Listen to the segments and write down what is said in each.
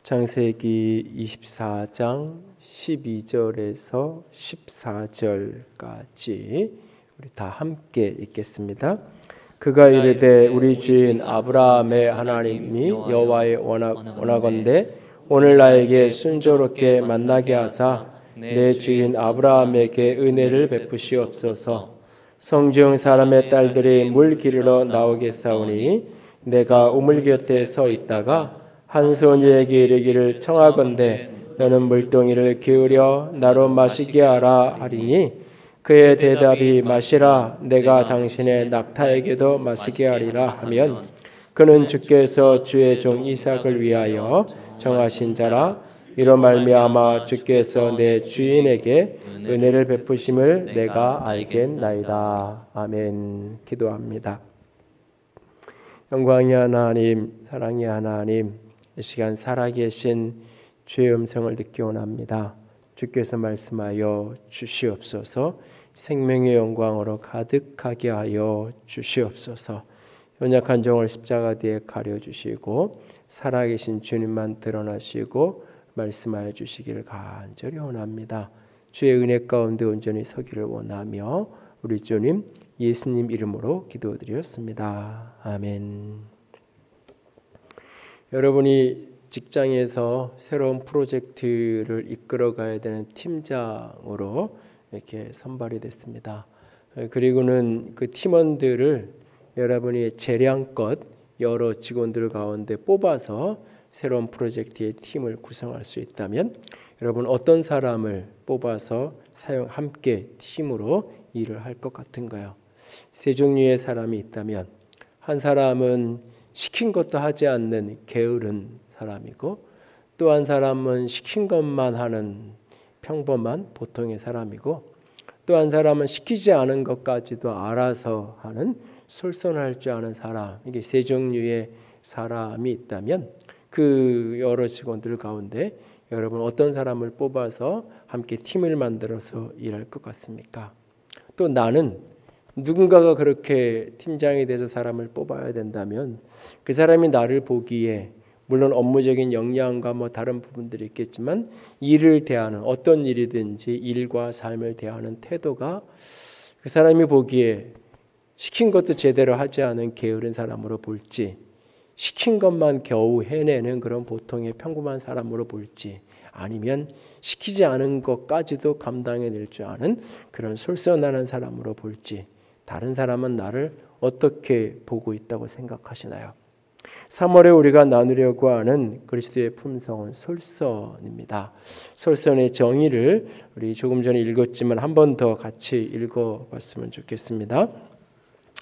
창세기 24장 12절에서 14절까지 우리 다 함께 읽겠습니다. 그가 이르되 우리 주인 아브라함의 하나님이 여호와의 원하건대 오늘 나에게 순조롭게 만나게 하사 내 주인 아브라함에게 은혜를 베푸시옵소서. 성중 사람의 딸들이 물 기르러 나오겠사오니 내가 우물 곁에 서 있다가 한 소녀에게 이르기를 청하건대 너는 물동이를 기울여 나로 마시게 하라 하리니 그의 대답이 마시라 내가 당신의 낙타에게도 마시게 하리라 하면 그는 주께서 주의 종 이삭을 위하여 정하신 자라. 이로 말미암아 주께서 내 주인에게 은혜를 베푸심을 내가 알겠나이다. 아멘. 기도합니다. 영광의 하나님, 사랑의 하나님, 이 시간 살아계신 주의 음성을 듣기 원합니다. 주께서 말씀하여 주시옵소서. 생명의 영광으로 가득하게 하여 주시옵소서. 연약한 종을 십자가 뒤에 가려주시고 살아계신 주님만 드러나시고 말씀하여 주시기를 간절히 원합니다. 주의 은혜 가운데 온전히 서기를 원하며 우리 주님 예수님 이름으로 기도드렸습니다. 아멘. 여러분이 직장에서 새로운 프로젝트를 이끌어 가야 되는 팀장으로 이렇게 선발이 됐습니다. 그리고는 그 팀원들을 여러분이 재량껏 여러 직원들 가운데 뽑아서 새로운 프로젝트의 팀을 구성할 수 있다면 여러분 어떤 사람을 뽑아서 함께 팀으로 일을 할 것 같은가요? 세 종류의 사람이 있다면 한 사람은 시킨 것도 하지 않는 게으른 사람이고 또 한 사람은 시킨 것만 하는 평범한 보통의 사람이고 또 한 사람은 시키지 않은 것까지도 알아서 하는 솔선할 줄 아는 사람. 이게 세 종류의 사람이 있다면 그 여러 직원들 가운데 여러분 어떤 사람을 뽑아서 함께 팀을 만들어서 일할 것 같습니까? 또 나는 누군가가 그렇게 팀장이 돼서 사람을 뽑아야 된다면 그 사람이 나를 보기에 물론 업무적인 역량과 다른 부분들이 있겠지만 일을 대하는 어떤 일이든지 일과 삶을 대하는 태도가 그 사람이 보기에 시킨 것도 제대로 하지 않은 게으른 사람으로 볼지 시킨 것만 겨우 해내는 그런 보통의 평범한 사람으로 볼지 아니면 시키지 않은 것까지도 감당해낼 줄 아는 그런 솔선하는 사람으로 볼지 다른 사람은 나를 어떻게 보고 있다고 생각하시나요? 3월에 우리가 나누려고 하는 그리스도의 품성은 솔선입니다. 솔선의 정의를 우리 조금 전에 읽었지만 한 번 더 같이 읽어봤으면 좋겠습니다.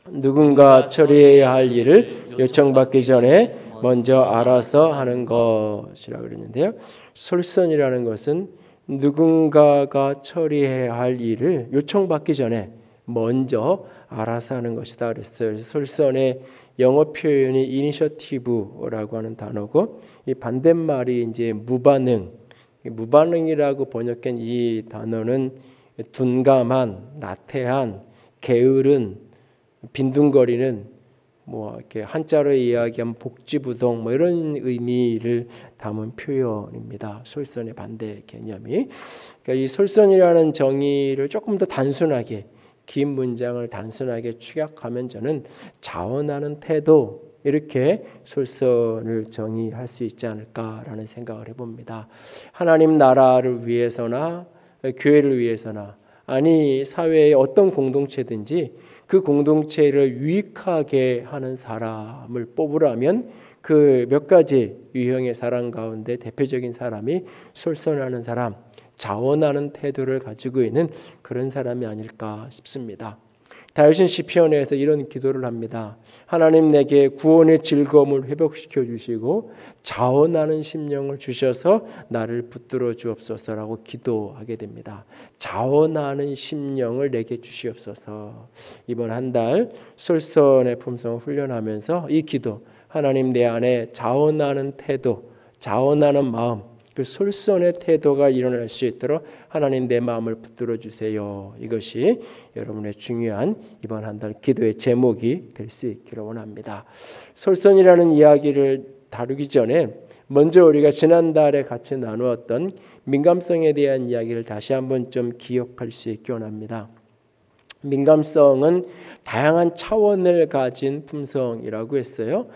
누군가 처리해야 할 일을 요청받기 전에 먼저 알아서 하는 것이라고 그랬는데요. 솔선이라는 것은 누군가가 처리해야 할 일을 요청받기 전에 먼저 알아서 하는 것이다 그랬어요. 솔선의 영어 표현이 이니셔티브라고 하는 단어고 이 반대말이 이제 무반응. 무반응이라고 번역한 이 단어는 둔감한, 나태한, 게으른, 빈둥거리는 이렇게 한자로 이야기하면 복지부동 이런 의미를 담은 표현입니다. 솔선의 반대 개념이. 그러니까 이 솔선이라는 정의를 조금 더 단순하게 긴 문장을 단순하게 축약하면 저는 자원하는 태도 이렇게 솔선을 정의할 수 있지 않을까라는 생각을 해봅니다. 하나님 나라를 위해서나 교회를 위해서나 아니 사회의 어떤 공동체든지 그 공동체를 유익하게 하는 사람을 뽑으라면 그 몇 가지 유형의 사람 가운데 대표적인 사람이 솔선하는 사람, 자원하는 태도를 가지고 있는 그런 사람이 아닐까 싶습니다. 다윗은 시편에서 이런 기도를 합니다. 하나님 내게 구원의 즐거움을 회복시켜 주시고 자원하는 심령을 주셔서 나를 붙들어 주옵소서라고 기도하게 됩니다. 자원하는 심령을 내게 주시옵소서. 이번 한 달 솔선의 품성을 훈련하면서 이 기도 하나님 내 안에 자원하는 태도, 자원하는 마음 그 솔선의 태도가 일어날 수 있도록 하나님 내 마음을 붙들어 주세요. 이것이 여러분의 중요한 이번 한 달 기도의 제목이 될 수 있기를 원합니다. 솔선이라는 이야기를 다루기 전에 먼저 우리가 지난달에 같이 나누었던 민감성에 대한 이야기를 다시 한번 좀 기억할 수 있기 원합니다. 민감성은 다양한 차원을 가진 품성이라고 했어요.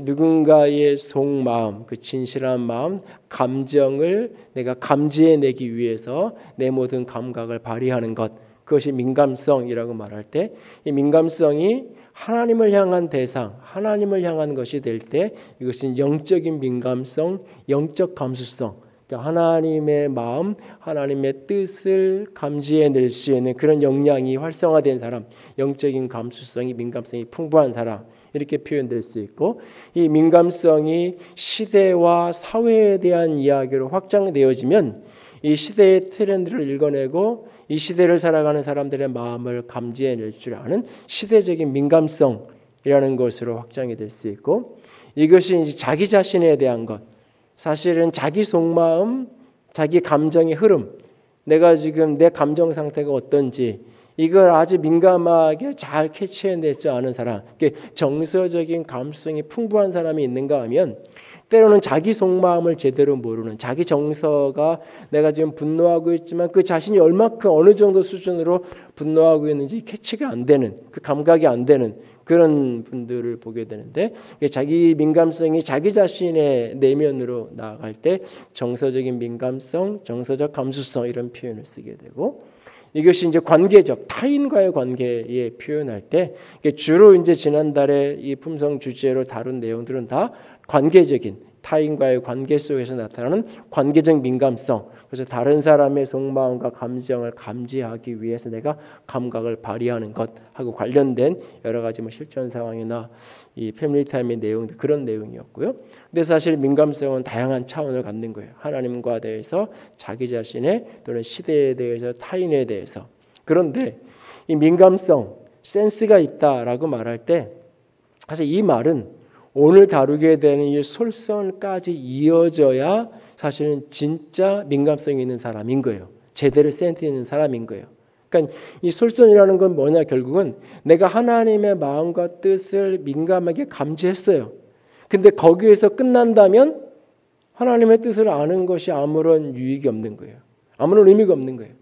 누군가의 속마음, 그 진실한 마음, 감정을 내가 감지해내기 위해서 내 모든 감각을 발휘하는 것, 그것이 민감성이라고 말할 때, 이 민감성이 하나님을 향한 대상, 하나님을 향한 것이 될 때 이것은 영적인 민감성, 영적 감수성, 그러니까 하나님의 마음, 하나님의 뜻을 감지해낼 수 있는 그런 역량이 활성화된 사람, 영적인 감수성이, 민감성이 풍부한 사람, 이렇게 표현될 수 있고, 이 민감성이 시대와 사회에 대한 이야기로 확장되어지면 이 시대의 트렌드를 읽어내고 이 시대를 살아가는 사람들의 마음을 감지해낼 줄 아는 시대적인 민감성이라는 것으로 확장이 될 수 있고, 이것이 이제 자기 자신에 대한 것, 사실은 자기 속마음, 자기 감정의 흐름, 내가 지금 내 감정 상태가 어떤지 이걸 아주 민감하게 잘 캐치해낼 줄 아는 사람, 정서적인 감수성이 풍부한 사람이 있는가 하면 때로는 자기 속마음을 제대로 모르는, 자기 정서가 내가 지금 분노하고 있지만 그 자신이 얼마큼 어느 정도 수준으로 분노하고 있는지 캐치가 안 되는, 그 감각이 안 되는 그런 분들을 보게 되는데, 자기 민감성이 자기 자신의 내면으로 나아갈 때 정서적인 민감성, 정서적 감수성 이런 표현을 쓰게 되고, 이것이 이제 관계적 타인과의 관계에 표현할 때 주로 이제 지난달에 이 품성 주제로 다룬 내용들은 다 관계적인 타인과의 관계 속에서 나타나는 관계적 민감성, 그래서 다른 사람의 속마음과 감정을 감지하기 위해서 내가 감각을 발휘하는 것하고 관련된 여러 가지 실전 상황이나 이 패밀리 타임의 내용들, 그런 내용이었고요. 근데 사실 민감성은 다양한 차원을 갖는 거예요. 하나님과 대해서, 자기 자신의 또는 시대에 대해서, 타인에 대해서. 그런데 이 민감성, 센스가 있다라고 말할 때 사실 이 말은 오늘 다루게 되는 이 솔선까지 이어져야 사실은 진짜 민감성이 있는 사람인 거예요. 제대로 센스 있는 사람인 거예요. 그러니까 이 솔선이라는 건 뭐냐, 결국은 내가 하나님의 마음과 뜻을 민감하게 감지했어요. 근데 거기에서 끝난다면 하나님의 뜻을 아는 것이 아무런 유익이 없는 거예요. 아무런 의미가 없는 거예요.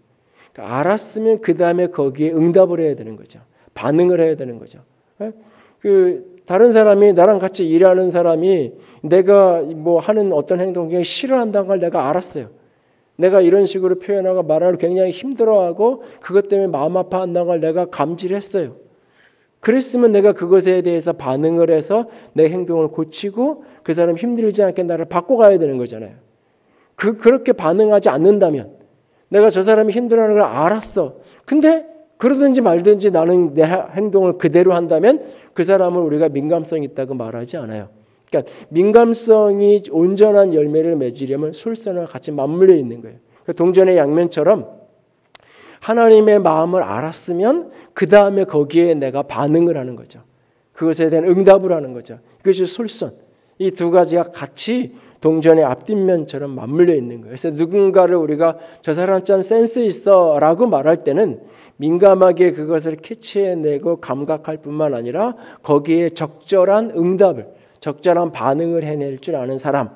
그러니까 알았으면 그 다음에 거기에 응답을 해야 되는 거죠. 반응을 해야 되는 거죠. 다른 사람이, 나랑 같이 일하는 사람이 내가 하는 어떤 행동을 굉장히 싫어한다는 걸 내가 알았어요. 내가 이런 식으로 표현하고 말하는 걸 굉장히 힘들어하고 그것 때문에 마음 아파한다는 걸 내가 감지를 했어요. 그랬으면 내가 그것에 대해서 반응을 해서 내 행동을 고치고 그 사람 힘들지 않게 나를 바꿔가야 되는 거잖아요. 그렇게 반응하지 않는다면, 내가 저 사람이 힘들어하는 걸 알았어. 근데 그러든지 말든지 나는 내 행동을 그대로 한다면 그 사람을 우리가 민감성이 있다고 말하지 않아요. 그러니까 민감성이 온전한 열매를 맺으려면 솔선과 같이 맞물려 있는 거예요. 동전의 양면처럼 하나님의 마음을 알았으면 그 다음에 거기에 내가 반응을 하는 거죠. 그것에 대한 응답을 하는 거죠. 이것이 솔선. 이 두 가지가 같이 동전의 앞뒷면처럼 맞물려 있는 거예요. 그래서 누군가를 우리가 저 사람 참 센스 있어 라고 말할 때는 민감하게 그것을 캐치해내고 감각할 뿐만 아니라 거기에 적절한 응답을, 적절한 반응을 해낼 줄 아는 사람,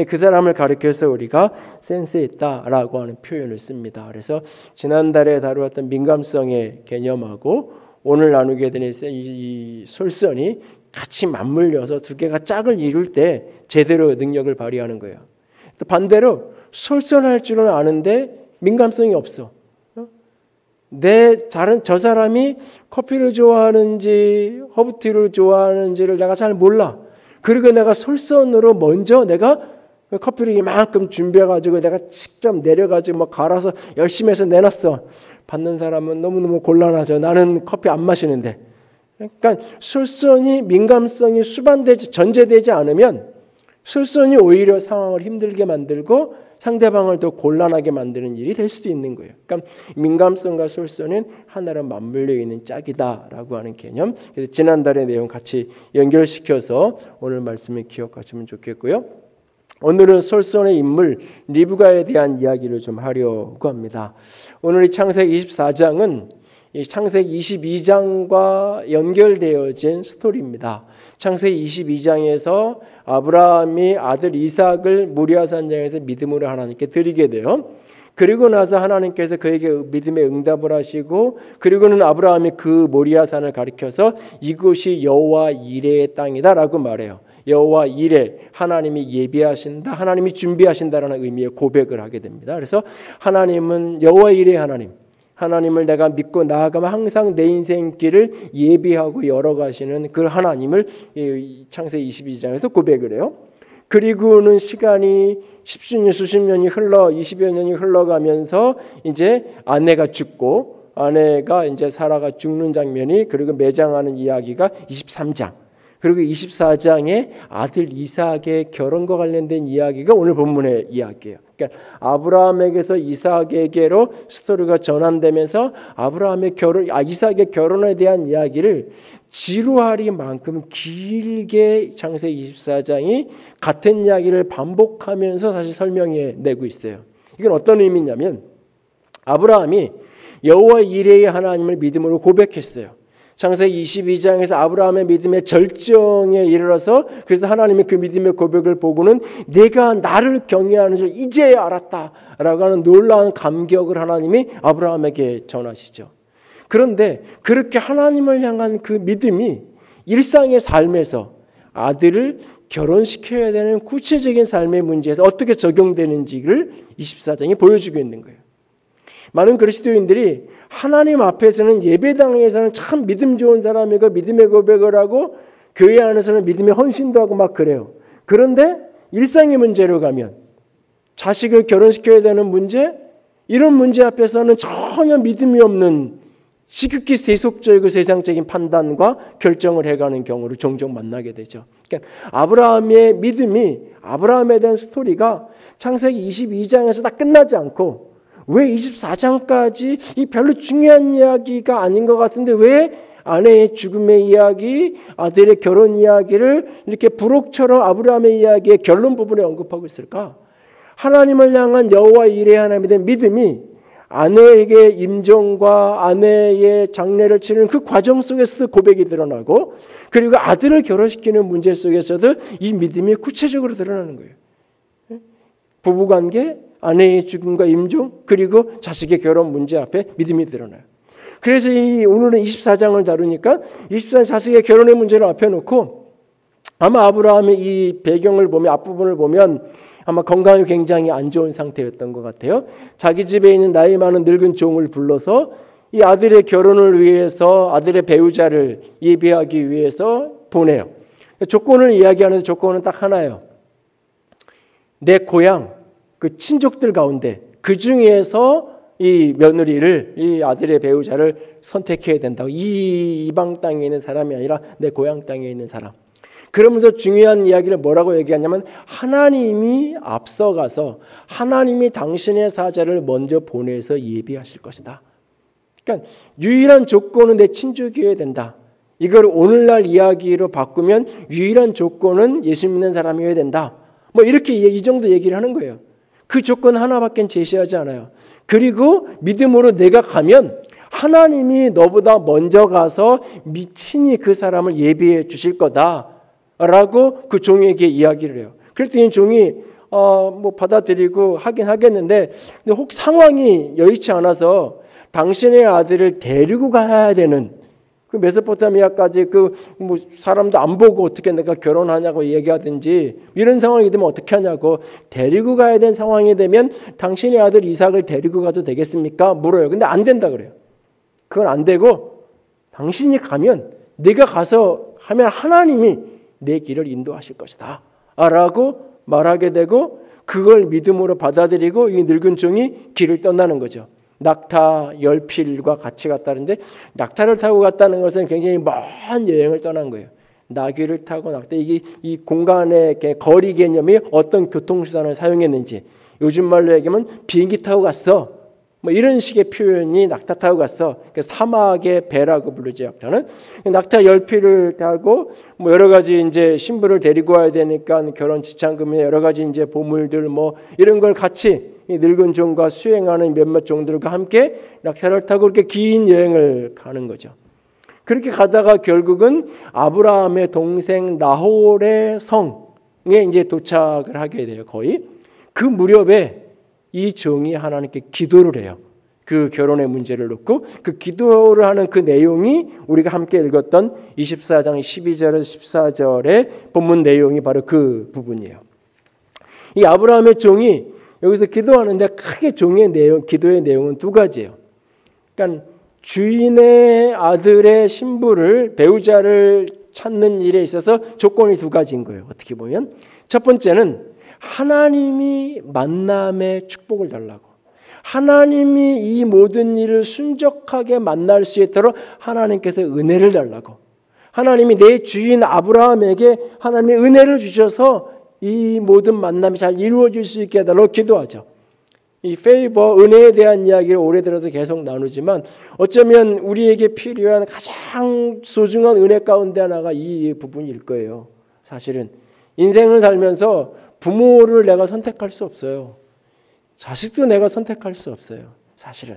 그 사람을 가리켜서 우리가 센스 있다라고 하는 표현을 씁니다. 그래서 지난달에 다루었던 민감성의 개념하고 오늘 나누게 되는 이 솔선이 같이 맞물려서 두 개가 짝을 이룰 때 제대로 능력을 발휘하는 거예요. 또 반대로 솔선할 줄은 아는데 민감성이 없어. 저 사람이 커피를 좋아하는지 허브티를 좋아하는지를 내가 잘 몰라. 그리고 내가 솔선으로 먼저 내가 커피를 이만큼 준비해가지고 내가 직접 내려가지고 갈아서 열심히 해서 내놨어. 받는 사람은 너무너무 곤란하죠. 나는 커피 안 마시는데. 그러니까 솔선이, 민감성이 전제되지 않으면 솔선이 오히려 상황을 힘들게 만들고 상대방을 더 곤란하게 만드는 일이 될 수도 있는 거예요. 그러니까 민감성과 솔선은 하나로 맞물려 있는 짝이다라고 하는 개념. 그래서 지난달의 내용 같이 연결시켜서 오늘 말씀을 기억하시면 좋겠고요. 오늘은 솔선의 인물 리브가에 대한 이야기를 좀 하려고 합니다. 오늘 이 창세기 24장은 이 창세기 22장과 연결되어진 스토리입니다. 창세기 22장에서 아브라함이 아들 이삭을 모리아 산장에서 믿음으로 하나님께 드리게 돼요. 그리고 나서 하나님께서 그에게 믿음의 응답을 하시고, 그리고는 아브라함이 그 모리아 산을 가리켜서 이곳이 여호와 이레의 땅이다라고 말해요. 여호와 이레, 하나님이 예비하신다, 하나님이 준비하신다라는 의미의 고백을 하게 됩니다. 그래서 하나님은 여호와 이레 하나님을 내가 믿고 나아가면 항상 내 인생 길을 예비하고 열어가시는 그 하나님을 창세기 22장에서 고백을 해요. 그리고는 시간이 십수년 수십 년이 흘러 20여 년이 흘러가면서 이제 아내가 죽고, 아내가 이제 사라가 죽는 장면이, 그리고 매장하는 이야기가 23장, 그리고 24장에 아들 이삭의 결혼과 관련된 이야기가 오늘 본문의 이야기예요. 그러니까 아브라함에게서 이삭에게로 스토리가 전환되면서 이삭의 결혼에 대한 이야기를 지루하리만큼 길게 창세기 24장이 같은 이야기를 반복하면서 다시 설명해 내고 있어요. 이건 어떤 의미냐면, 아브라함이 여호와 이레의 하나님을 믿음으로 고백했어요. 창세기 22장에서 아브라함의 믿음의 절정에 이르러서, 그래서 하나님이 그 믿음의 고백을 보고는 내가 나를 경외하는 줄 이제야 알았다라고 하는 놀라운 감격을 하나님이 아브라함에게 전하시죠. 그런데 그렇게 하나님을 향한 그 믿음이 일상의 삶에서 아들을 결혼시켜야 되는 구체적인 삶의 문제에서 어떻게 적용되는지를 24장이 보여주고 있는 거예요. 많은 그리스도인들이 하나님 앞에서는, 예배당에서는 참 믿음 좋은 사람이고 믿음의 고백을 하고 교회 안에서는 믿음의 헌신도 하고 막 그래요. 그런데 일상의 문제로 가면, 자식을 결혼시켜야 되는 문제, 이런 문제 앞에서는 전혀 믿음이 없는 지극히 세속적이고 세상적인 판단과 결정을 해가는 경우를 종종 만나게 되죠. 그러니까 아브라함의 믿음이, 아브라함에 대한 스토리가 창세기 22장에서 다 끝나지 않고, 왜 24장까지 이 별로 중요한 이야기가 아닌 것 같은데 왜 아내의 죽음의 이야기, 아들의 결혼 이야기를 이렇게 부록처럼 아브라함의 이야기의 결론 부분에 언급하고 있을까? 하나님을 향한 여호와 이레 하나님에 대한 믿음이 아내에게 임종과 아내의 장례를 치르는 그 과정 속에서도 고백이 드러나고, 그리고 아들을 결혼시키는 문제 속에서도 이 믿음이 구체적으로 드러나는 거예요. 부부관계, 아내의 죽음과 임종, 그리고 자식의 결혼 문제 앞에 믿음이 드러나요. 그래서 오늘은 24장을 다루니까 24장 자식의 결혼의 문제를 앞에 놓고, 아마 아브라함의 이 배경을 보면, 앞부분을 보면 아마 건강이 굉장히 안 좋은 상태였던 것 같아요. 자기 집에 있는 나이 많은 늙은 종을 불러서 이 아들의 결혼을 위해서, 아들의 배우자를 예비하기 위해서 보내요. 조건을 이야기하는데 조건은 딱 하나예요. 내 고향, 그 친족들 가운데 그 중에서 이 며느리를, 이 아들의 배우자를 선택해야 된다고. 이 이방 땅에 있는 사람이 아니라 내 고향 땅에 있는 사람. 그러면서 중요한 이야기를 뭐라고 얘기하냐면, 하나님이 앞서가서 하나님이 당신의 사자를 먼저 보내서 예비하실 것이다. 그러니까 유일한 조건은 내 친족이어야 된다. 이걸 오늘날 이야기로 바꾸면 유일한 조건은 예수 믿는 사람이어야 된다. 뭐 이렇게 이 정도 얘기를 하는 거예요. 그 조건 하나밖에 제시하지 않아요. 그리고 믿음으로 내가 가면 하나님이 너보다 먼저 가서 친히 그 사람을 예비해 주실 거다라고 그 종에게 이야기를 해요. 그랬더니 종이 뭐 받아들이고 하긴 하겠는데, 근데 혹 상황이 여의치 않아서 당신의 아들을 데리고 가야 되는, 그 메소포타미아까지 뭐 사람도 안 보고 어떻게 내가 결혼하냐고 얘기하든지 이런 상황이 되면 어떻게 하냐고, 데리고 가야 되는 상황이 되면 당신의 아들 이삭을 데리고 가도 되겠습니까? 물어요. 근데 안 된다 그래요. 그건 안 되고, 당신이 가면, 네가 가서 하면 하나님이 내 길을 인도하실 것이다 라고 말하게 되고, 그걸 믿음으로 받아들이고 이 늙은 종이 길을 떠나는 거죠. 낙타 10필과 같이 갔다는데, 낙타를 타고 갔다는 것은 굉장히 먼 여행을 떠난 거예요. 나귀를 타고 낙타, 이게 이 공간의 거리 개념이 어떤 교통수단을 사용했는지, 요즘 말로 얘기하면 비행기 타고 갔어. 뭐 이런 식의 표현이 낙타 타고 갔어. 사막의 배라고 부르죠. 낙타는 낙타 10피를 타고 뭐 여러 가지 이제 신부를 데리고 와야 되니까 결혼 지참금이나 여러 가지 이제 보물들 뭐 이런 걸 같이 이 늙은 종과 수행하는 몇몇 종들과 함께 낙타를 타고 그렇게 긴 여행을 가는 거죠. 그렇게 가다가 결국은 아브라함의 동생 나홀의 성에 이제 도착을 하게 돼요. 거의 그 무렵에 이 종이 하나님께 기도를 해요. 그 결혼의 문제를 놓고 그 기도를 하는 그 내용이 우리가 함께 읽었던 24장 12절에서 14절의 본문 내용이 바로 그 부분이에요. 이 아브라함의 종이 여기서 기도하는데 크게 종의 내용, 기도의 내용은 두 가지예요. 그러니까 주인의 아들의 신부를 배우자를 찾는 일에 있어서 조건이 두 가지인 거예요. 어떻게 보면 첫 번째는 하나님이 만남의 축복을 달라고, 하나님이 이 모든 일을 순적하게 만날 수 있도록 하나님께서 은혜를 달라고, 하나님이 내 주인 아브라함에게 하나님의 은혜를 주셔서 이 모든 만남이 잘 이루어질 수 있게 해달라고 기도하죠. 이 페이버, 은혜에 대한 이야기를 올해 들어서 계속 나누지만 어쩌면 우리에게 필요한 가장 소중한 은혜 가운데 하나가 이 부분일 거예요. 사실은 인생을 살면서 부모를 내가 선택할 수 없어요. 자식도 내가 선택할 수 없어요. 사실은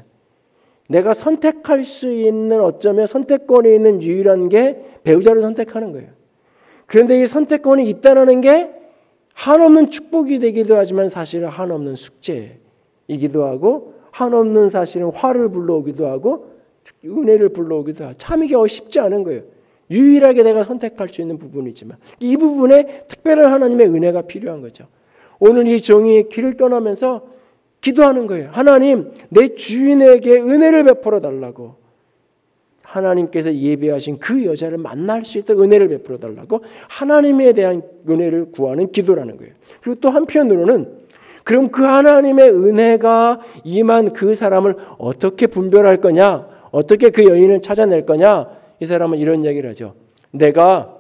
내가 선택할 수 있는, 어쩌면 선택권이 있는 유일한 게 배우자를 선택하는 거예요. 그런데 이 선택권이 있다는 게 한없는 축복이 되기도 하지만 사실은 한없는 숙제이기도 하고, 한없는 사실은 화를 불러오기도 하고 은혜를 불러오기도 하고, 참 이게 쉽지 않은 거예요. 유일하게 내가 선택할 수 있는 부분이지만 이 부분에 특별한 하나님의 은혜가 필요한 거죠. 오늘 이 종이 길을 떠나면서 기도하는 거예요. 하나님, 내 주인에게 은혜를 베풀어 달라고, 하나님께서 예비하신 그 여자를 만날 수 있도록 은혜를 베풀어 달라고 하나님에 대한 은혜를 구하는 기도라는 거예요. 그리고 또 한편으로는 그럼 그 하나님의 은혜가 임한 그 사람을 어떻게 분별할 거냐, 어떻게 그 여인을 찾아낼 거냐. 이 사람은 이런 이야기를 하죠. 내가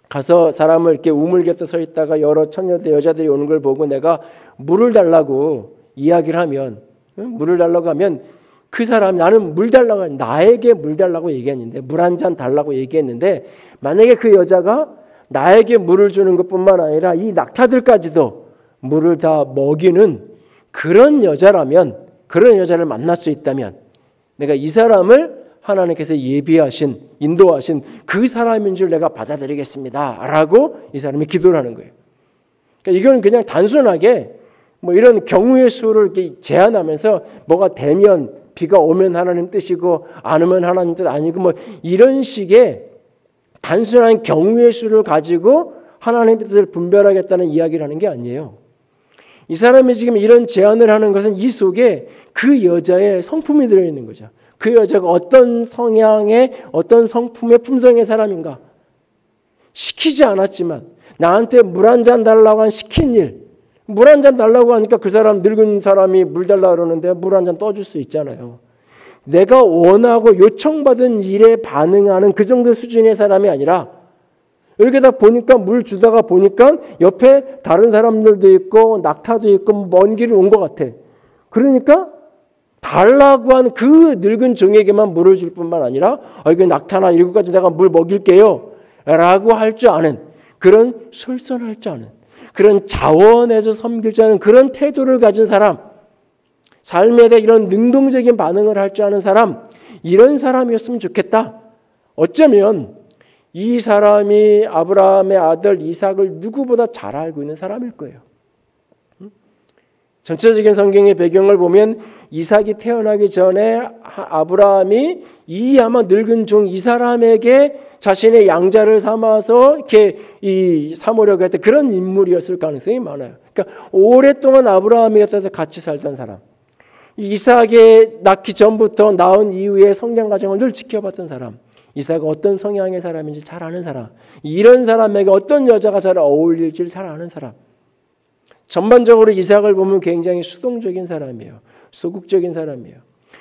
가서 사람을 이렇게 우물 곁에 서 있다가 여러 처녀들 여자들이 오는 걸 보고 내가 물을 달라고 이야기를 하면, 물을 달라고 하면 그 사람, 나는 물 달라고, 나에게 물 달라고 얘기했는데, 물 한 잔 달라고 얘기했는데, 만약에 그 여자가 나에게 물을 주는 것뿐만 아니라 이 낙타들까지도 물을 다 먹이는 그런 여자라면, 그런 여자를 만날 수 있다면 내가 이 사람을 하나님께서 예비하신, 인도하신 그 사람인 줄 내가 받아들이겠습니다 라고 이 사람이 기도를 하는 거예요. 그러니까 이건 그냥 단순하게 뭐 이런 경우의 수를 이렇게 제한하면서 뭐가 되면, 비가 오면 하나님 뜻이고 안 오면 하나님 뜻 아니고 뭐 이런 식의 단순한 경우의 수를 가지고 하나님의 뜻을 분별하겠다는 이야기를 하는 게 아니에요. 이 사람이 지금 이런 제안을 하는 것은 이 속에 그 여자의 성품이 들어있는 거죠. 그 여자가 어떤 성향의, 어떤 성품의 품성의 사람인가. 시키지 않았지만 나한테 물 한 잔 달라고 한 시킨 일, 물 한 잔 달라고 하니까 그 사람, 늙은 사람이 물 달라고 그러는데 물 한 잔 떠줄 수 있잖아요. 내가 원하고 요청받은 일에 반응하는 그 정도 수준의 사람이 아니라, 여기다 보니까 물 주다가 보니까 옆에 다른 사람들도 있고 낙타도 있고 먼 길을 온 것 같아. 그러니까 달라고 한 그 늙은 종에게만 물을 줄 뿐만 아니라 이거 낙타나 이거 가지고 내가 물 먹일게요 라고 할 줄 아는, 그런 솔선할 줄 아는, 그런 자원에서 섬길 줄 아는 그런 태도를 가진 사람, 삶에 대해 이런 능동적인 반응을 할 줄 아는 사람, 이런 사람이었으면 좋겠다. 어쩌면 이 사람이 아브라함의 아들 이삭을 누구보다 잘 알고 있는 사람일 거예요. 전체적인 성경의 배경을 보면 이삭이 태어나기 전에 아브라함이 이 아마 늙은 종 이 사람에게 자신의 양자를 삼아서 이렇게 삼으려고 했던 그런 인물이었을 가능성이 많아요. 그러니까 오랫동안 아브라함이 곁에서 같이 살던 사람, 이삭이 낳기 전부터 낳은 이후의 성장 과정을 늘 지켜봤던 사람, 이삭은 어떤 성향의 사람인지 잘 아는 사람, 이런 사람에게 어떤 여자가 잘 어울릴지를 잘 아는 사람. 전반적으로 이삭을 보면 굉장히 수동적인 사람이에요. 소극적인 사람이에요.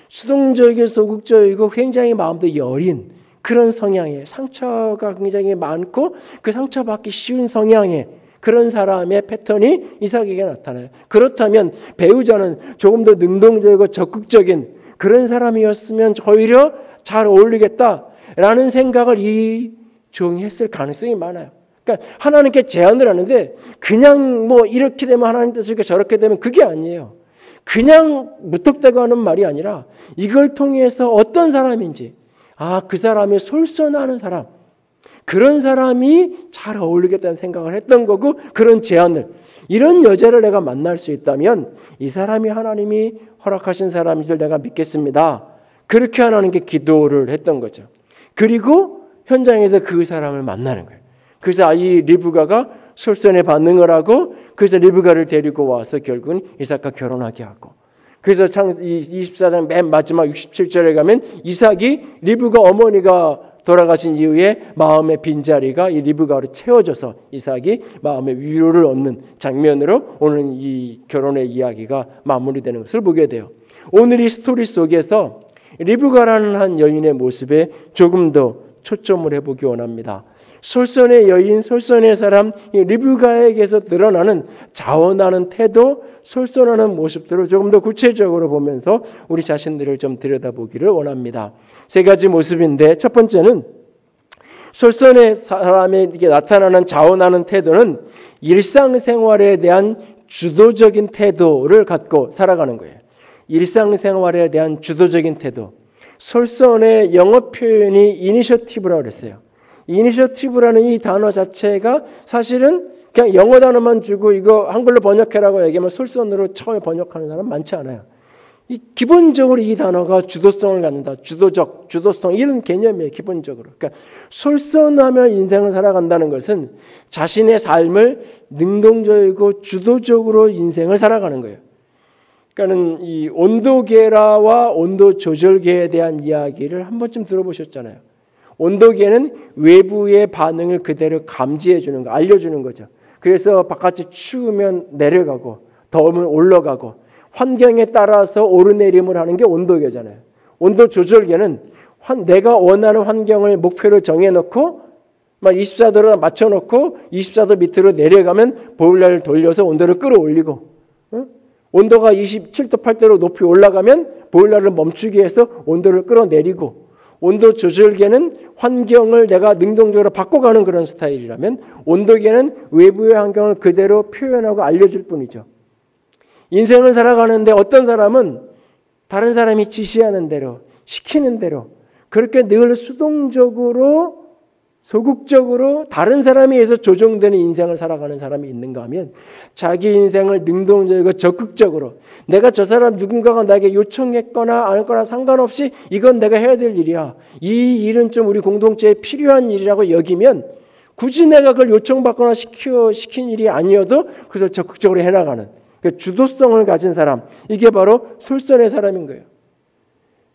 수동적이고 소극적이고 굉장히 마음도 여린 그런 성향이에요. 상처가 굉장히 많고 그 상처받기 쉬운 성향의 그런 사람의 패턴이 이삭에게 나타나요. 그렇다면 배우자는 조금 더 능동적이고 적극적인 그런 사람이었으면 오히려 잘 어울리겠다라는 생각을 이 종이 했을 가능성이 많아요. 그러니까 하나님께 제안을 하는데 그냥 뭐 이렇게 되면 하나님 뜻이니까 저렇게 되면 그게 아니에요. 그냥 무턱대고 하는 말이 아니라 이걸 통해서 어떤 사람인지, 그 사람이 솔선하는 사람, 그런 사람이 잘 어울리겠다는 생각을 했던 거고, 그런 제안을, 이런 여자를 내가 만날 수 있다면 이 사람이 하나님이 허락하신 사람인 줄 내가 믿겠습니다. 그렇게 하나님께 기도를 했던 거죠. 그리고 현장에서 그 사람을 만나는 거예요. 그래서 이 리브가가 솔선의 반응을 하고, 그래서 리브가를 데리고 와서 결국은 이삭과 결혼하게 하고, 그래서 창세기 24장 맨 마지막 67절에 가면 이삭이 리브가 어머니가 돌아가신 이후에 마음의 빈자리가 이 리브가로 채워져서 이삭이 마음의 위로를 얻는 장면으로 오늘 이 결혼의 이야기가 마무리되는 것을 보게 돼요. 오늘 이 스토리 속에서 리브가라는 한 여인의 모습에 조금 더 초점을 해보기 원합니다. 솔선의 여인, 솔선의 사람, 이 리브가에게서 드러나는 자원하는 태도, 솔선하는 모습들을 조금 더 구체적으로 보면서 우리 자신들을 좀 들여다보기를 원합니다. 세 가지 모습인데, 첫 번째는 솔선의 사람에게 나타나는 자원하는 태도는 일상생활에 대한 주도적인 태도를 갖고 살아가는 거예요. 일상생활에 대한 주도적인 태도. 솔선의 영어 표현이 이니셔티브라고 그랬어요. 이니셔티브라는 이 단어 자체가 사실은 그냥 영어 단어만 주고 이거 한글로 번역해라고 얘기하면 솔선으로 처음에 번역하는 사람 많지 않아요. 기본적으로 이 단어가 주도성을 갖는다. 주도적, 주도성 이런 개념이에요. 기본적으로. 그러니까 솔선하며 인생을 살아간다는 것은 자신의 삶을 능동적이고 주도적으로 인생을 살아가는 거예요. 그러니까는 이 온도계라와 온도조절계에 대한 이야기를 한 번쯤 들어보셨잖아요. 온도계는 외부의 반응을 그대로 감지해 주는 거, 알려주는 거죠. 그래서 바깥이 추우면 내려가고 더우면 올라가고 환경에 따라서 오르내림을 하는 게 온도계잖아요. 온도조절계는 내가 원하는 환경을 목표를 정해놓고 24도로 맞춰놓고 24도 밑으로 내려가면 보일러를 돌려서 온도를 끌어올리고, 온도가 27도 8도로 높이 올라가면 보일러를 멈추게 해서 온도를 끌어내리고, 온도 조절계는 환경을 내가 능동적으로 바꿔가는 그런 스타일이라면 온도계는 외부의 환경을 그대로 표현하고 알려줄 뿐이죠. 인생을 살아가는데 어떤 사람은 다른 사람이 지시하는 대로, 시키는 대로 그렇게 늘 수동적으로 소극적으로 다른 사람에 의해서 조종되는 인생을 살아가는 사람이 있는가 하면, 자기 인생을 능동적이고 적극적으로 내가 저 사람 누군가가 나에게 요청했거나 안 했거나 상관없이 이건 내가 해야 될 일이야, 이 일은 좀 우리 공동체에 필요한 일이라고 여기면 굳이 내가 그걸 요청받거나 시킨 일이 아니어도 그걸 적극적으로 해나가는 그 주도성을 가진 사람, 이게 바로 솔선의 사람인 거예요.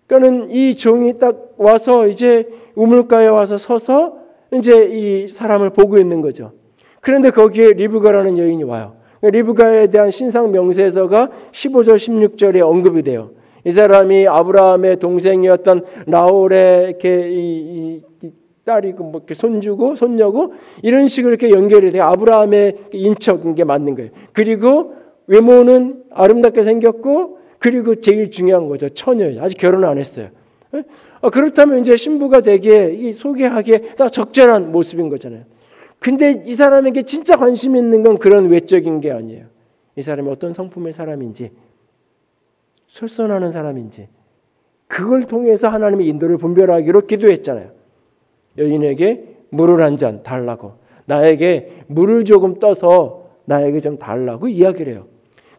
그러니까는 이 종이 딱 와서 이제 우물가에 와서 서서 이제 이 사람을 보고 있는 거죠. 그런데 거기에 리브가라는 여인이 와요. 리브가에 대한 신상 명세서가 15절 16절에 언급이 돼요. 이 사람이 아브라함의 동생이었던 나홀의 이렇게 이 딸이고 뭐 이렇게 손주고 손녀고 이런 식으로 이렇게 연결이 돼요. 아브라함의 인척인 게 맞는 거예요. 그리고 외모는 아름답게 생겼고, 그리고 제일 중요한 거죠. 처녀예요. 아직 결혼을 안 했어요. 그렇다면 이제 신부가 되게 소개하기에 딱 적절한 모습인 거잖아요. 근데 이 사람에게 진짜 관심 있는 건 그런 외적인 게 아니에요. 이 사람이 어떤 성품의 사람인지, 솔선하는 사람인지, 그걸 통해서 하나님의 인도를 분별하기로 기도했잖아요. 여인에게 물을 한 잔 달라고, 나에게 물을 조금 떠서 나에게 좀 달라고 이야기를 해요.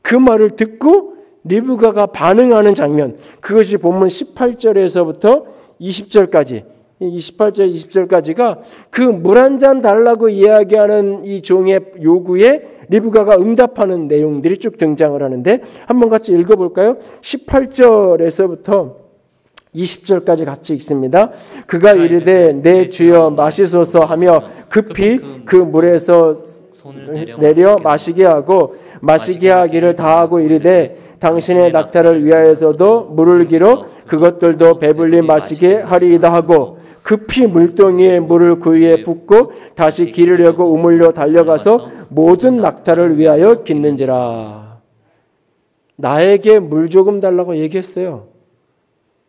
그 말을 듣고 리브가가 반응하는 장면, 그것이 본문 18절에서부터 20절까지, 28절 20절까지가 그 물 한 잔 달라고 이야기하는 이 종의 요구에 리브가가 응답하는 내용들이 쭉 등장을 하는데, 한번 같이 읽어볼까요? 18절에서부터 20절까지 같이 읽습니다. 그가 이르되 내 주여 마시소서 하며 급히 그 물에서 내려 마시게 하고, 마시게 하기를 다하고 이르되 당신의 낙타를 위하여서도 물을 기로 그것들도 배불리 마시게 하리이다 하고, 급히 물동이에 물을 그 위에 붓고 다시 기르려고 우물로 달려가서 모든 낙타를 위하여 깃는지라. 나에게 물 조금 달라고 얘기했어요.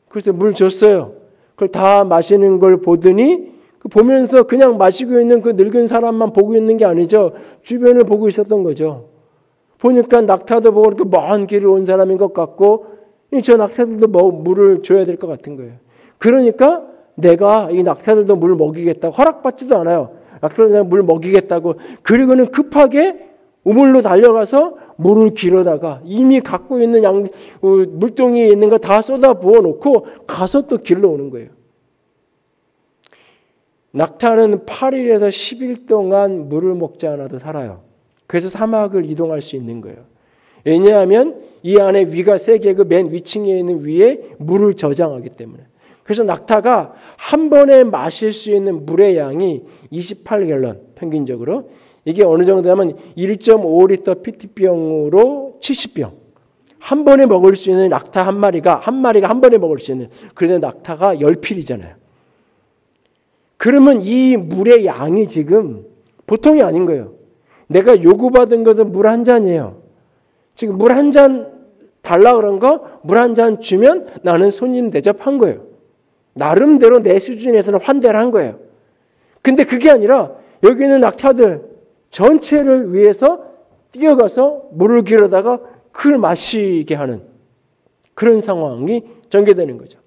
그래서 물 줬어요. 그걸 다 마시는 걸 보더니 보면서 그냥 마시고 있는 그 늙은 사람만 보고 있는 게 아니죠. 주변을 보고 있었던 거죠. 보니까 낙타도 보고 이렇게 먼 길을 온 사람인 것 같고 저 낙타들도 물을 줘야 될 것 같은 거예요. 그러니까 내가 이 낙타들도 물 먹이겠다고 허락받지도 않아요. 낙타들 물 먹이겠다고 그리고는 급하게 우물로 달려가서 물을 길어다가 이미 갖고 있는 물동이에 있는 거 다 쏟아 부어놓고 가서 또 길러 오는 거예요. 낙타는 8일에서 10일 동안 물을 먹지 않아도 살아요. 그래서 사막을 이동할 수 있는 거예요. 왜냐하면 이 안에 위가 3개 그 맨 위층에 있는 위에 물을 저장하기 때문에. 그래서 낙타가 한 번에 마실 수 있는 물의 양이 28갤런 평균적으로 이게 어느 정도냐면 1.5리터 PT병으로 70병. 한 번에 먹을 수 있는 낙타 한 마리가 한 번에 먹을 수 있는 그런데 낙타가 10필이잖아요. 그러면 이 물의 양이 지금 보통이 아닌 거예요. 내가 요구받은 것은 물 한 잔이에요. 지금 물 한 잔 달라 그런 거 물 한 잔 주면 나는 손님 대접한 거예요. 나름대로 내 수준에서는 환대를 한 거예요. 근데 그게 아니라 여기 있는 낙타들 전체를 위해서 뛰어가서 물을 길어다가 그걸 마시게 하는 그런 상황이 전개되는 거죠.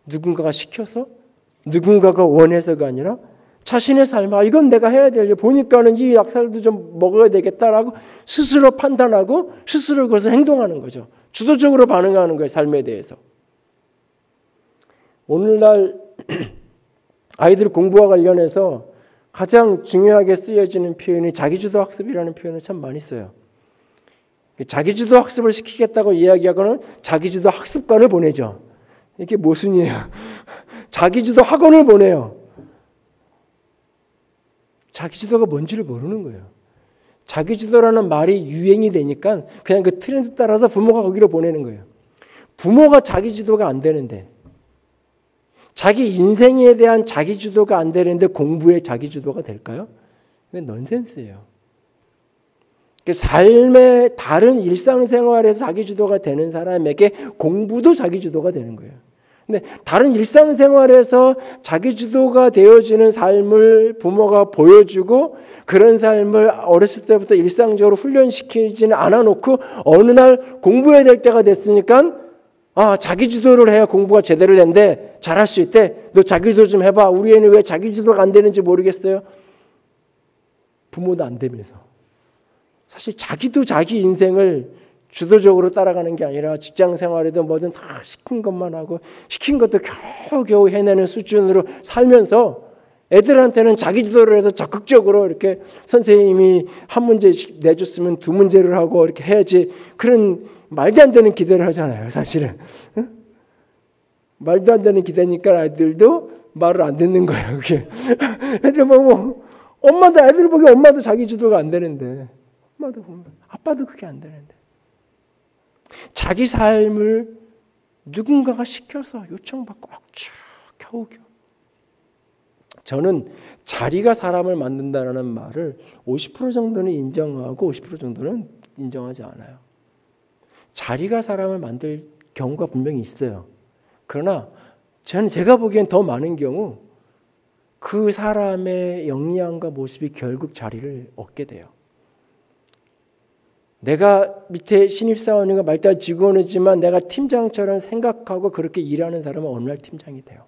누군가가 시켜서 누군가가 원해서가 아니라 자신의 삶, 이건 내가 해야 될 일, 보니까는 이 낙타들도 좀 먹어야 되겠다라고 스스로 판단하고 스스로 그것을 행동하는 거죠. 주도적으로 반응하는 거예요. 삶에 대해서. 오늘날 아이들 공부와 관련해서 가장 중요하게 쓰여지는 표현이 자기주도 학습이라는 표현을 참 많이 써요. 자기주도 학습을 시키겠다고 이야기하고는 자기주도 학습관을 보내죠. 이게 모순이에요. 자기주도 학원을 보내요. 자기주도가 뭔지를 모르는 거예요. 자기주도라는 말이 유행이 되니까 그냥 그 트렌드 따라서 부모가 거기로 보내는 거예요. 부모가 자기주도가 안 되는데 자기 인생에 대한 자기주도가 안 되는데 공부에 자기주도가 될까요? 이건 넌센스예요. 삶의 다른 일상생활에서 자기주도가 되는 사람에게 공부도 자기주도가 되는 거예요. 근데 다른 일상생활에서 자기주도가 되어지는 삶을 부모가 보여주고 그런 삶을 어렸을 때부터 일상적으로 훈련시키지는 않아놓고 어느 날 공부해야 될 때가 됐으니까 자기주도를 해야 공부가 제대로 된대. 잘할 수 있대. 너 자기주도 좀 해봐. 우리 애는 왜 자기주도가 안 되는지 모르겠어요. 부모도 안 되면서. 사실 자기도 자기 인생을 주도적으로 따라가는 게 아니라 직장 생활에도 뭐든 다 시킨 것만 하고 시킨 것도 겨우겨우 해내는 수준으로 살면서 애들한테는 자기 주도를 해서 적극적으로 이렇게 선생님이 한 문제씩 내줬으면 2문제를 하고 이렇게 해야지 그런 말도 안 되는 기대를 하잖아요. 사실은. 응? 말도 안 되는 기대니까 아이들도 말을 안 듣는 거예요. 그게. 애들 보고 엄마도 애들 보기 엄마도 자기 주도가 안 되는데 엄마도 보면 아빠도 그게 안 되는데 자기 삶을 누군가가 시켜서 요청받고 억지로 겨우겨우. 저는 자리가 사람을 만든다는 말을 50% 정도는 인정하고 50% 정도는 인정하지 않아요. 자리가 사람을 만들 경우가 분명히 있어요. 그러나 제가 보기엔 더 많은 경우 그 사람의 역량과 모습이 결국 자리를 얻게 돼요. 내가 밑에 신입사원이고 말단 직원이지만 내가 팀장처럼 생각하고 그렇게 일하는 사람은 어느 날 팀장이 돼요.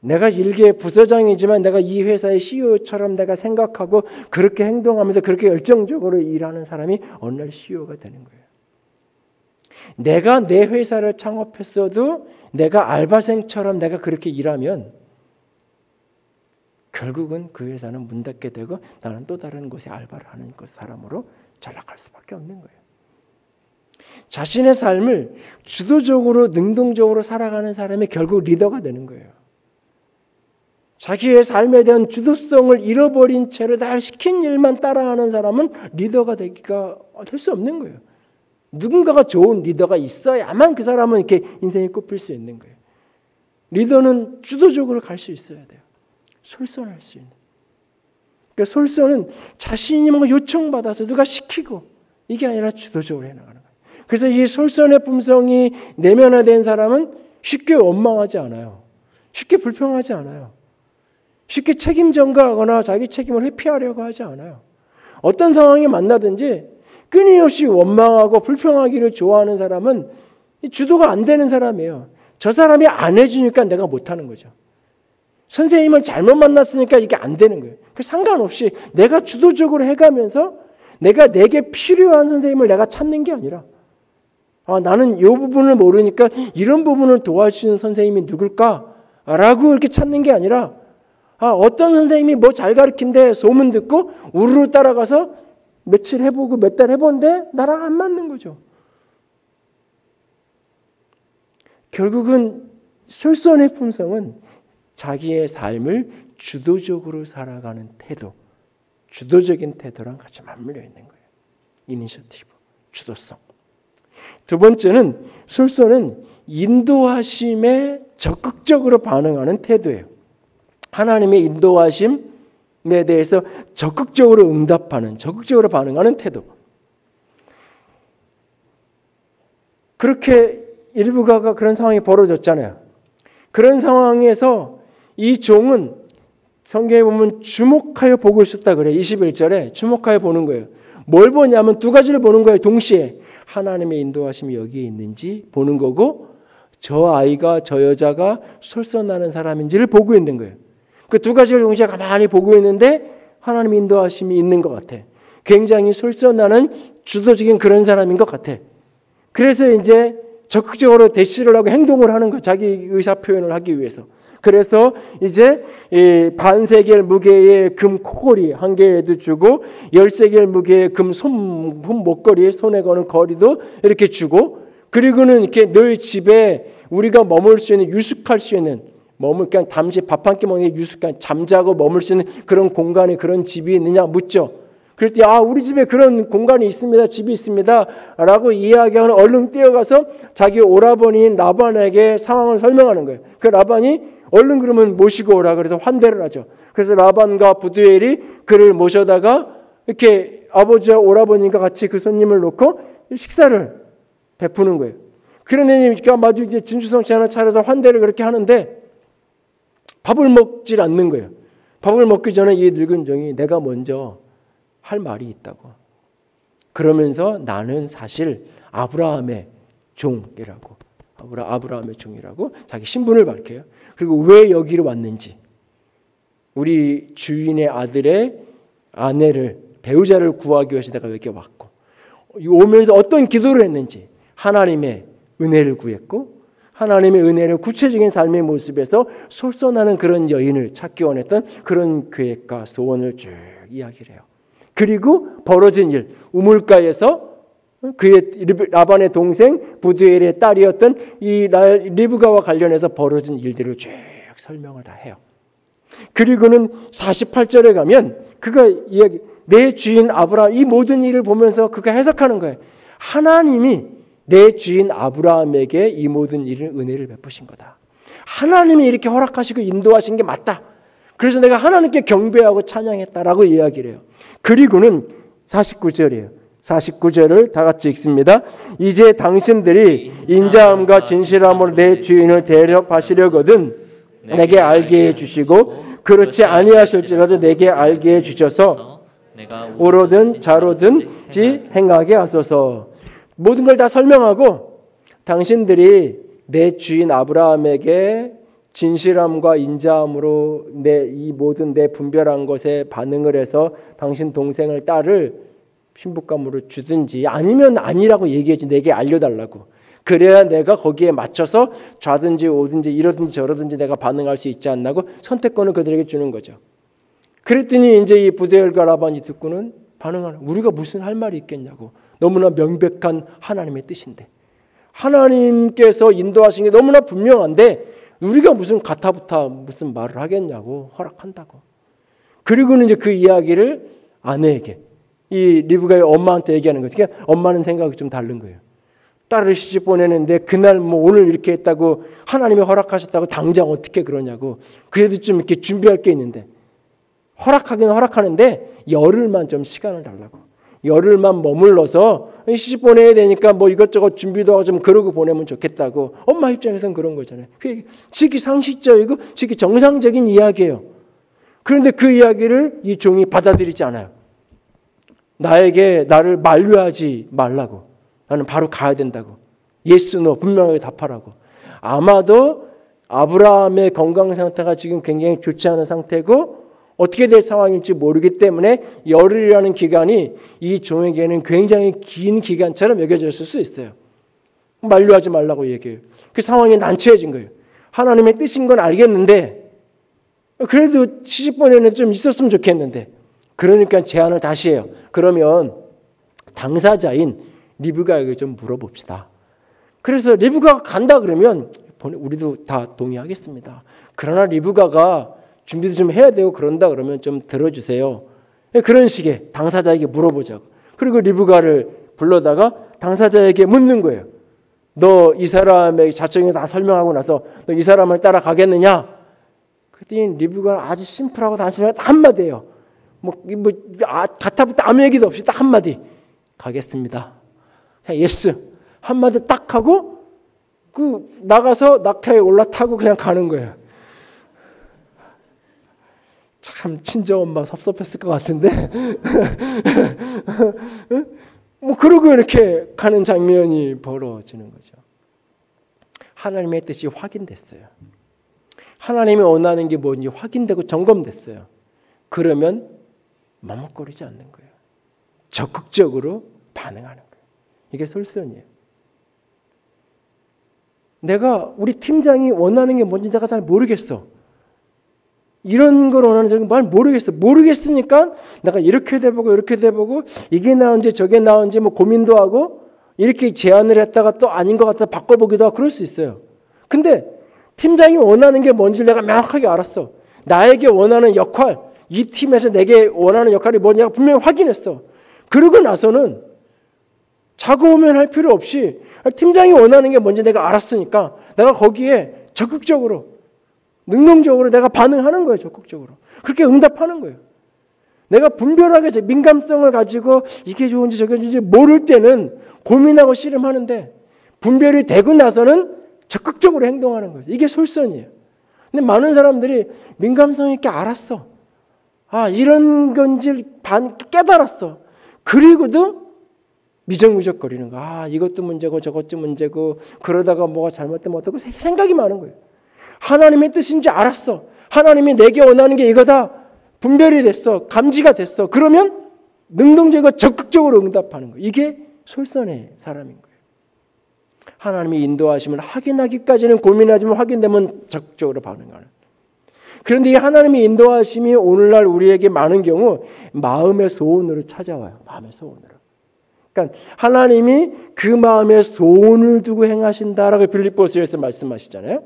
내가 일개 부서장이지만 내가 이 회사의 CEO처럼 내가 생각하고 그렇게 행동하면서 그렇게 열정적으로 일하는 사람이 어느 날 CEO가 되는 거예요. 내가 내 회사를 창업했어도 내가 알바생처럼 내가 그렇게 일하면 결국은 그 회사는 문 닫게 되고 나는 또 다른 곳에 알바를 하는 사람으로 전락할 수밖에 없는 거예요. 자신의 삶을 주도적으로 능동적으로 살아가는 사람이 결국 리더가 되는 거예요. 자기의 삶에 대한 주도성을 잃어버린 채로 다 시킨 일만 따라하는 사람은 리더가 될 수 없는 거예요. 누군가가 좋은 리더가 있어야만 그 사람은 이렇게 인생이 꼽힐 수 있는 거예요. 리더는 주도적으로 갈 수 있어야 돼요. 솔선할 수 있는. 그러니까 솔선은 자신이 뭔가 요청받아서 누가 시키고 이게 아니라 주도적으로 해나가는 거예요. 그래서 이 솔선의 품성이 내면화된 사람은 쉽게 원망하지 않아요. 쉽게 불평하지 않아요. 쉽게 책임 전가하거나 자기 책임을 회피하려고 하지 않아요. 어떤 상황이 만나든지 끊임없이 원망하고 불평하기를 좋아하는 사람은 주도가 안 되는 사람이에요. 저 사람이 안 해주니까 내가 못하는 거죠. 선생님을 잘못 만났으니까 이게 안 되는 거예요. 상관없이 내가 주도적으로 해가면서 내가 내게 필요한 선생님을 내가 찾는 게 아니라 나는 이 부분을 모르니까 이런 부분을 도와주시는 선생님이 누굴까라고 이렇게 찾는 게 아니라 어떤 선생님이 뭐 잘 가르친데 소문 듣고 우르르 따라가서 며칠 해보고 몇 달 해본데 나랑 안 맞는 거죠. 결국은 솔선의 품성은 자기의 삶을 주도적으로 살아가는 태도, 주도적인 태도랑 같이 맞물려 있는 거예요. 이니셔티브, 주도성. 두 번째는 솔선은 인도하심에 적극적으로 반응하는 태도예요. 하나님의 인도하심에 대해서 적극적으로 응답하는, 적극적으로 반응하는 태도. 그렇게 일부가 그런 상황이 벌어졌잖아요. 그런 상황에서 이 종은 성경에 보면 주목하여 보고 있었다 그래요. 21절에 주목하여 보는 거예요. 뭘 보냐면 두 가지를 보는 거예요. 동시에 하나님의 인도하심이 여기에 있는지 보는 거고 저 아이가 저 여자가 솔선하는 사람인지를 보고 있는 거예요. 그 두 가지를 동시에 가만히 보고 있는데 하나님의 인도하심이 있는 것 같아. 굉장히 솔선하는 주도적인 그런 사람인 것 같아. 그래서 이제 적극적으로 대시를 하고 행동을 하는 거예요. 자기 의사 표현을 하기 위해서. 그래서 이제 반세겔 무게의 금 코걸이 한 개도 주고 10세겔 무게의 금 목걸이 손에 거는 거리도 이렇게 주고 그리고는 이렇게 너희 집에 우리가 머물 수 있는 유숙할 수 있는 그냥 담시 밥 한 끼 먹는 게 유숙한 잠자고 머물 수 있는 그런 공간이 그런 집이 있느냐 묻죠. 그랬더니 우리 집에 그런 공간이 있습니다. 집이 있습니다. 라고 이야기하는 얼른 뛰어가서 자기 오라버니인 라반에게 상황을 설명하는 거예요. 그 라반이 얼른 그러면 모시고 오라 그래서 환대를 하죠. 그래서 라반과 부두엘이 그를 모셔다가 이렇게 아버지와 오라버니과 같이 그 손님을 놓고 식사를 베푸는 거예요. 그러니 마주 이제 진주성치 하나 차려서 환대를 그렇게 하는데 밥을 먹질 않는 거예요. 밥을 먹기 전에 이 늙은 종이 내가 먼저 할 말이 있다고. 그러면서 나는 사실 아브라함의 종이라고. 아브라함의 종이라고 자기 신분을 밝혀요. 그리고 왜 여기로 왔는지. 우리 주인의 아들의 아내를 배우자를 구하기 위해서 내가 여기 왔고 오면서 어떤 기도를 했는지 하나님의 은혜를 구했고 하나님의 은혜를 구체적인 삶의 모습에서 솔선하는 그런 여인을 찾기 원했던 그런 계획과 소원을 쭉 이야기를 해요. 그리고 벌어진 일, 우물가에서 그의 라반의 동생 부두엘의 딸이었던 이 리브가와 관련해서 벌어진 일들을 쭉 설명을 다 해요. 그리고는 48절에 가면 그가 이야기, 내 주인 아브라함 이 모든 일을 보면서 그가 해석하는 거예요. 하나님이 내 주인 아브라함에게 이 모든 일을 은혜를 베푸신 거다. 하나님이 이렇게 허락하시고 인도하신 게 맞다. 그래서 내가 하나님께 경배하고 찬양했다라고 이야기를 해요. 그리고는 49절이에요. 49절을 다 같이 읽습니다. 이제 당신들이 인자함과 진실함으로 내 주인을 대접하시려거든 내게 알게 해주시고 그렇지 아니하실지라도 내게 알게 해주셔서 오로든 자로든지 행하게 하소서. 모든 걸 다 설명하고 당신들이 내 주인 아브라함에게 진실함과 인자함으로 이 모든 내 분별한 것에 반응을 해서 당신 동생을 딸을 신부감으로 주든지 아니면 아니라고 얘기해지 내게 알려달라고. 그래야 내가 거기에 맞춰서 좌든지 오든지 이러든지 저러든지 내가 반응할 수 있지 않나고 선택권을 그들에게 주는 거죠. 그랬더니 이제 이 부두엘과 라반이 듣고는 반응하는 우리가 무슨 할 말이 있겠냐고. 너무나 명백한 하나님의 뜻인데 하나님께서 인도하신 게 너무나 분명한데 우리가 무슨 가타부타 무슨 말을 하겠냐고 허락한다고. 그리고는 이제 그 이야기를 아내에게 이 리브가의 엄마한테 얘기하는 거죠. 그러니까 엄마는 생각이 좀 다른 거예요. 딸을 시집 보내는데 그날 오늘 이렇게 했다고 하나님이 허락하셨다고 당장 어떻게 그러냐고. 그래도 좀 이렇게 준비할 게 있는데 허락하기는 허락하는데 열흘만 좀 시간을 달라고. 열흘만 머물러서 시집 보내야 되니까 뭐 이것저것 준비도 하고 좀 그러고 보내면 좋겠다고. 엄마 입장에서는 그런 거잖아요. 그게 지극히 상식적이고 지극히 정상적인 이야기예요. 그런데 그 이야기를 이 종이 받아들이지 않아요. 나를 만류하지 말라고. 나는 바로 가야 된다고. 예스, 노 분명하게 답하라고. 아마도 아브라함의 건강 상태가 지금 굉장히 좋지 않은 상태고 어떻게 될 상황일지 모르기 때문에 열흘이라는 기간이 이 종에게는 굉장히 긴 기간처럼 여겨졌을 수 있어요. 만류하지 말라고 얘기해요. 그 상황이 난처해진 거예요. 하나님의 뜻인 건 알겠는데 그래도 시집 보내는 좀 있었으면 좋겠는데 그러니까 제안을 다시 해요. 그러면 당사자인 리브가에게 좀 물어봅시다. 그래서 리브가가 간다 그러면 우리도 다 동의하겠습니다. 그러나 리브가가 준비도 좀 해야 되고 그런다 그러면 좀 들어주세요. 그런 식의 당사자에게 물어보자고. 그리고 리브가를 불러다가 당사자에게 묻는 거예요. 너 이 사람의 자청에 다 설명하고 나서 너 이 사람을 따라가겠느냐? 그랬더니 리브가는 아주 심플하고 단순하게 딱 한마디예요. 가타부터 아무 얘기도 없이 딱 한마디. 가겠습니다. 예스. 한마디 딱 하고 나가서 낙타에 올라타고 그냥 가는 거예요. 참 친정엄마 섭섭했을 것 같은데 뭐 그러고 이렇게 가는 장면이 벌어지는 거죠. 하나님의 뜻이 확인됐어요. 하나님이 원하는 게 뭔지 확인되고 점검됐어요. 그러면 머뭇거리지 않는 거예요. 적극적으로 반응하는 거예요. 이게 솔선이에요. 우리 팀장이 원하는 게 뭔지 내가 잘 모르겠어. 이런 걸 원하는지 말 모르겠어. 모르겠으니까 내가 이렇게 돼보고 이렇게 돼보고 이게 나은지 저게 나은지 뭐 고민도 하고 이렇게 제안을 했다가 또 아닌 것 같아 바꿔보기도 하고 그럴 수 있어요. 근데 팀장이 원하는 게 뭔지 내가 명확하게 알았어. 나에게 원하는 역할, 이 팀에서 내게 원하는 역할이 뭔지 내가 분명히 확인했어. 그러고 나서는 자고우면할 필요 없이 팀장이 원하는 게 뭔지 내가 알았으니까 내가 거기에 적극적으로 능동적으로 내가 반응하는 거예요. 적극적으로. 그렇게 응답하는 거예요. 내가 분별하게 민감성을 가지고 이게 좋은지 저게 좋은지 모를 때는 고민하고 씨름하는데 분별이 되고 나서는 적극적으로 행동하는 거죠. 이게 솔선이에요. 근데 많은 사람들이 민감성 있게 알았어. 이런 건지 깨달았어. 그리고도 미적미적거리는 거. 이것도 문제고 저것도 문제고 그러다가 뭐가 잘못되면 어떡하고 생각이 많은 거예요. 하나님의 뜻인지 알았어. 하나님이 내게 원하는 게 이거다. 분별이 됐어. 감지가 됐어. 그러면 능동적이고 적극적으로 응답하는 거예요. 이게 솔선의 사람인 거예요. 하나님이 인도하심을 확인하기까지는 고민하지만 확인되면 적극적으로 반응하는. 그런데 이 하나님의 인도하심이 오늘날 우리에게 많은 경우 마음의 소원으로 찾아와요. 마음의 소원으로. 그러니까 하나님이 그 마음의 소원을 두고 행하신다라고 빌립보서에서 말씀하시잖아요.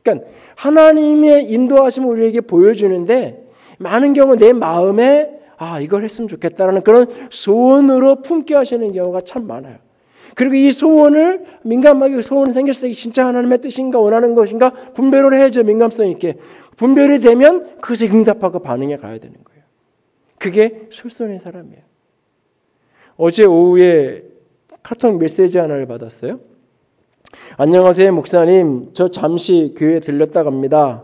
그러니까 하나님의 인도하심을 우리에게 보여주는데 많은 경우 내 마음에 이걸 했으면 좋겠다라는 그런 소원으로 품게 하시는 경우가 참 많아요. 그리고 이 소원을 민감하게 소원이 생겼을 때 진짜 하나님의 뜻인가 원하는 것인가 분별을 해야죠. 민감성 있게. 분별이 되면 그것에 응답하고 반응해 가야 되는 거예요. 그게 솔선의 사람이에요. 어제 오후에 카톡 메시지 하나를 받았어요. 안녕하세요 목사님, 저 잠시 교회 들렸다 갑니다.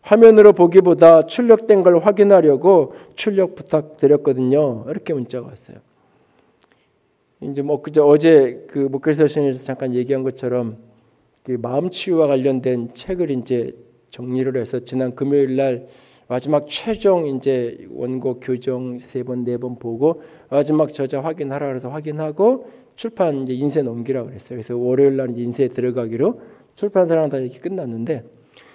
화면으로 보기보다 출력된 걸 확인하려고 출력 부탁드렸거든요. 이렇게 문자가 왔어요. 이제 어제 그 목회 세션에서 잠깐 얘기한 것처럼 그 마음 치유와 관련된 책을 이제 정리를 해서 지난 금요일 날 마지막 최종 이제 원고 교정 3번 4번 보고 마지막 저자 확인하라 그래서 확인하고 출판 이제 인쇄 넘기라고 그랬어요. 그래서 월요일 날 인쇄에 들어가기로 출판사랑 다 이렇게 끝났는데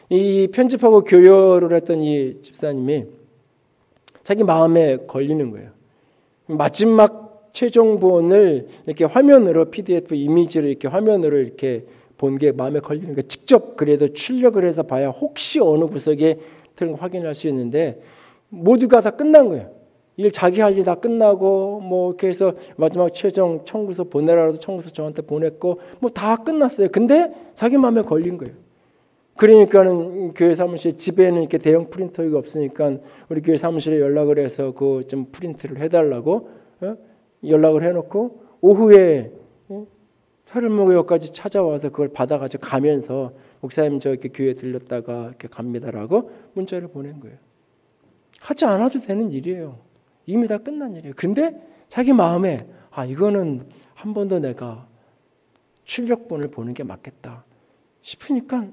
이 편집하고 교열을 했던 이 집사님이 자기 마음에 걸리는 거예요. 마지막 최종본을 이렇게 화면으로 PDF 이미지를 이렇게 화면으로 이렇게 본 게 마음에 걸리는 거예요. 직접 그래도 출력을 해서 봐야 혹시 어느 구석에 틀린 거 확인할 수 있는데 모두가 다 끝난 거예요. 일 자기 할 일 다 끝나고 뭐 이렇게 해서 마지막 최종 청구서 보내라고 해서 청구서 저한테 보냈고 뭐 다 끝났어요. 근데 자기 마음에 걸린 거예요. 그러니까는 교회 사무실 집에는 이렇게 대형 프린터가 없으니까 우리 교회 사무실에 연락을 해서 그 좀 프린트를 해달라고 연락을 해놓고 오후에 서울목욕까지 찾아와서 그걸 받아가지고 가면서 목사님 저 이렇게 교회 들렸다가 이렇게 갑니다라고 문자를 보낸 거예요. 하지 않아도 되는 일이에요. 이미 다 끝난 일이에요. 근데 자기 마음에 이거는 한 번 더 내가 출력본을 보는 게 맞겠다 싶으니까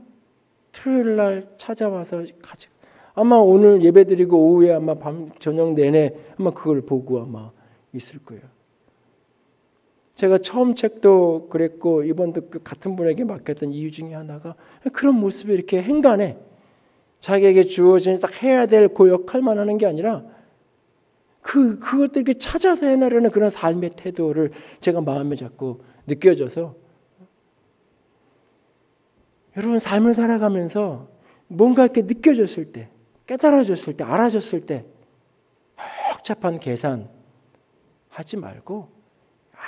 토요일 날 찾아와서 가지고 아마 오늘 예배드리고 오후에 아마 밤 저녁 내내 아마 그걸 보고 아마 있을 거예요. 제가 처음 책도 그랬고 이번도 같은 분에게 맡겼던 이유 중에 하나가 그런 모습이 이렇게 행간에 자기에게 주어진 딱 해야 될 그 역할만 하는 게 아니라 그것들 이렇게 찾아서 해나가는 그런 삶의 태도를 제가 마음에 자꾸 느껴져서 여러분 삶을 살아가면서 뭔가 이렇게 느껴졌을 때 깨달아졌을 때 알아졌을 때 복잡한 계산 하지 말고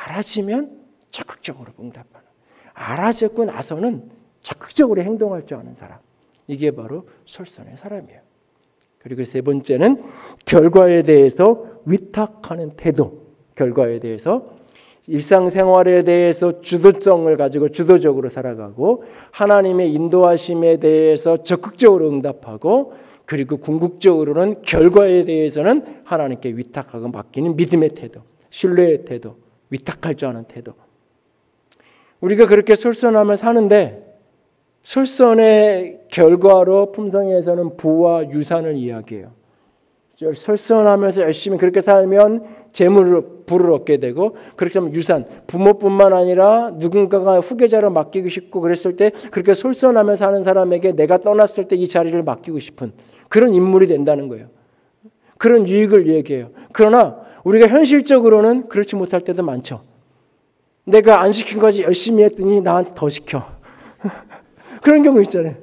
알아지면 적극적으로 응답하는 알아졌고 나서는 적극적으로 행동할 줄 아는 사람 이게 바로 솔선의 사람이에요. 그리고 세 번째는 결과에 대해서 위탁하는 태도 결과에 대해서 일상생활에 대해서 주도성을 가지고 주도적으로 살아가고 하나님의 인도하심에 대해서 적극적으로 응답하고 그리고 궁극적으로는 결과에 대해서는 하나님께 위탁하고 맡기는 믿음의 태도 신뢰의 태도 위탁할 줄 아는 태도 우리가 그렇게 솔선하며 사는데 솔선의 결과로 품성에서는 부와 유산을 이야기해요. 솔선하면서 열심히 그렇게 살면 재물을 부를 얻게 되고 그렇게 하면 유산 부모뿐만 아니라 누군가가 후계자로 맡기고 싶고 그랬을 때 그렇게 솔선하며 사는 사람에게 내가 떠났을 때 이 자리를 맡기고 싶은 그런 인물이 된다는 거예요. 그런 유익을 얘기해요. 그러나 우리가 현실적으로는 그렇지 못할 때도 많죠. 내가 안 시킨 거지 열심히 했더니 나한테 더 시켜. 그런 경우 있잖아요.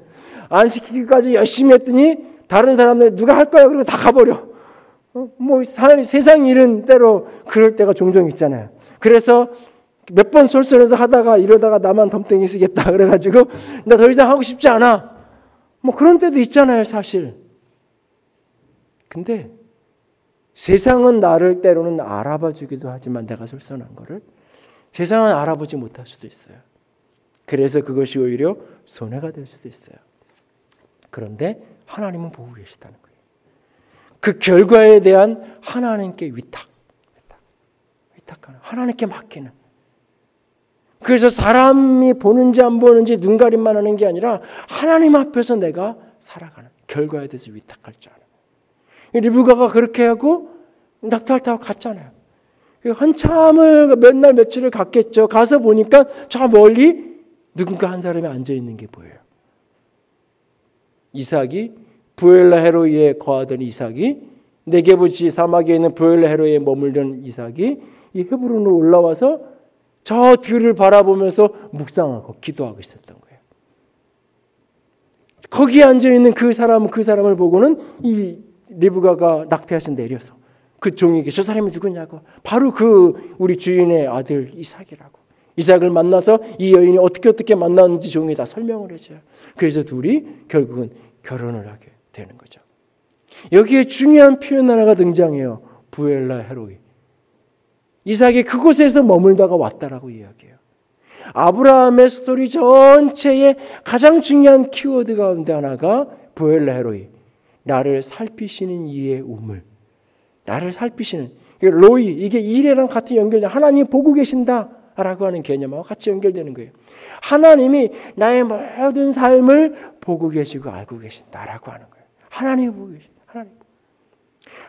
안 시키기까지 열심히 했더니 다른 사람들 누가 할 거야 그러고 다 가버려. 뭐 세상 일은 때로 그럴 때가 종종 있잖아요. 그래서 몇 번 솔선해서 하다가 이러다가 나만 덤탱이 쓰겠다 그래가지고 나 더 이상 하고 싶지 않아. 뭐 그런 때도 있잖아요 사실. 근데 세상은 나를 때로는 알아봐 주기도 하지만 내가 솔선한 거를 세상은 알아보지 못할 수도 있어요. 그래서 그것이 오히려 손해가 될 수도 있어요. 그런데 하나님은 보고 계시다는 거예요. 그 결과에 대한 하나님께 위탁하는 하나님께 맡기는 그래서 사람이 보는지 안 보는지 눈가림만 하는 게 아니라 하나님 앞에서 내가 살아가는 결과에 대해서 위탁할 줄 아는 리브가가 그렇게 하고 낙타를 타고 갔잖아요. 한참을 몇 날 며칠을 갔겠죠. 가서 보니까 저 멀리 누군가 한 사람이 앉아있는 게 보여요. 이삭이 부엘라 헤로이에 거하던 이삭이 네게부 사막에 있는 부엘라 헤로이에 머물던 이삭이 이 헤브론으로 올라와서 저 들을 바라보면서 묵상하고 기도하고 있었던 거예요. 거기에 앉아있는 그 사람을 보고는 이 리브가가 낙타에서 내려서 그 종에게 저 사람이 누구냐고 바로 그 우리 주인의 아들 이삭이라고 이삭을 만나서 이 여인이 어떻게 만났는지 종이 다 설명을 해줘요. 그래서 둘이 결국은 결혼을 하게 되는 거죠. 여기에 중요한 표현 하나가 등장해요. 부엘라 헤로이. 이삭이 그곳에서 머물다가 왔다라고 이야기해요. 아브라함의 스토리 전체의 가장 중요한 키워드 가운데 하나가 부엘라 헤로이. 나를 살피시는 이의 우물. 나를 살피시는 로이. 이게 이래랑 같이 연결돼 하나님이 보고 계신다라고 하는 개념하고 같이 연결되는 거예요. 하나님이 나의 모든 삶을 보고 계시고 알고 계신다라고 하는 거예요. 하나님이 보고 계신다.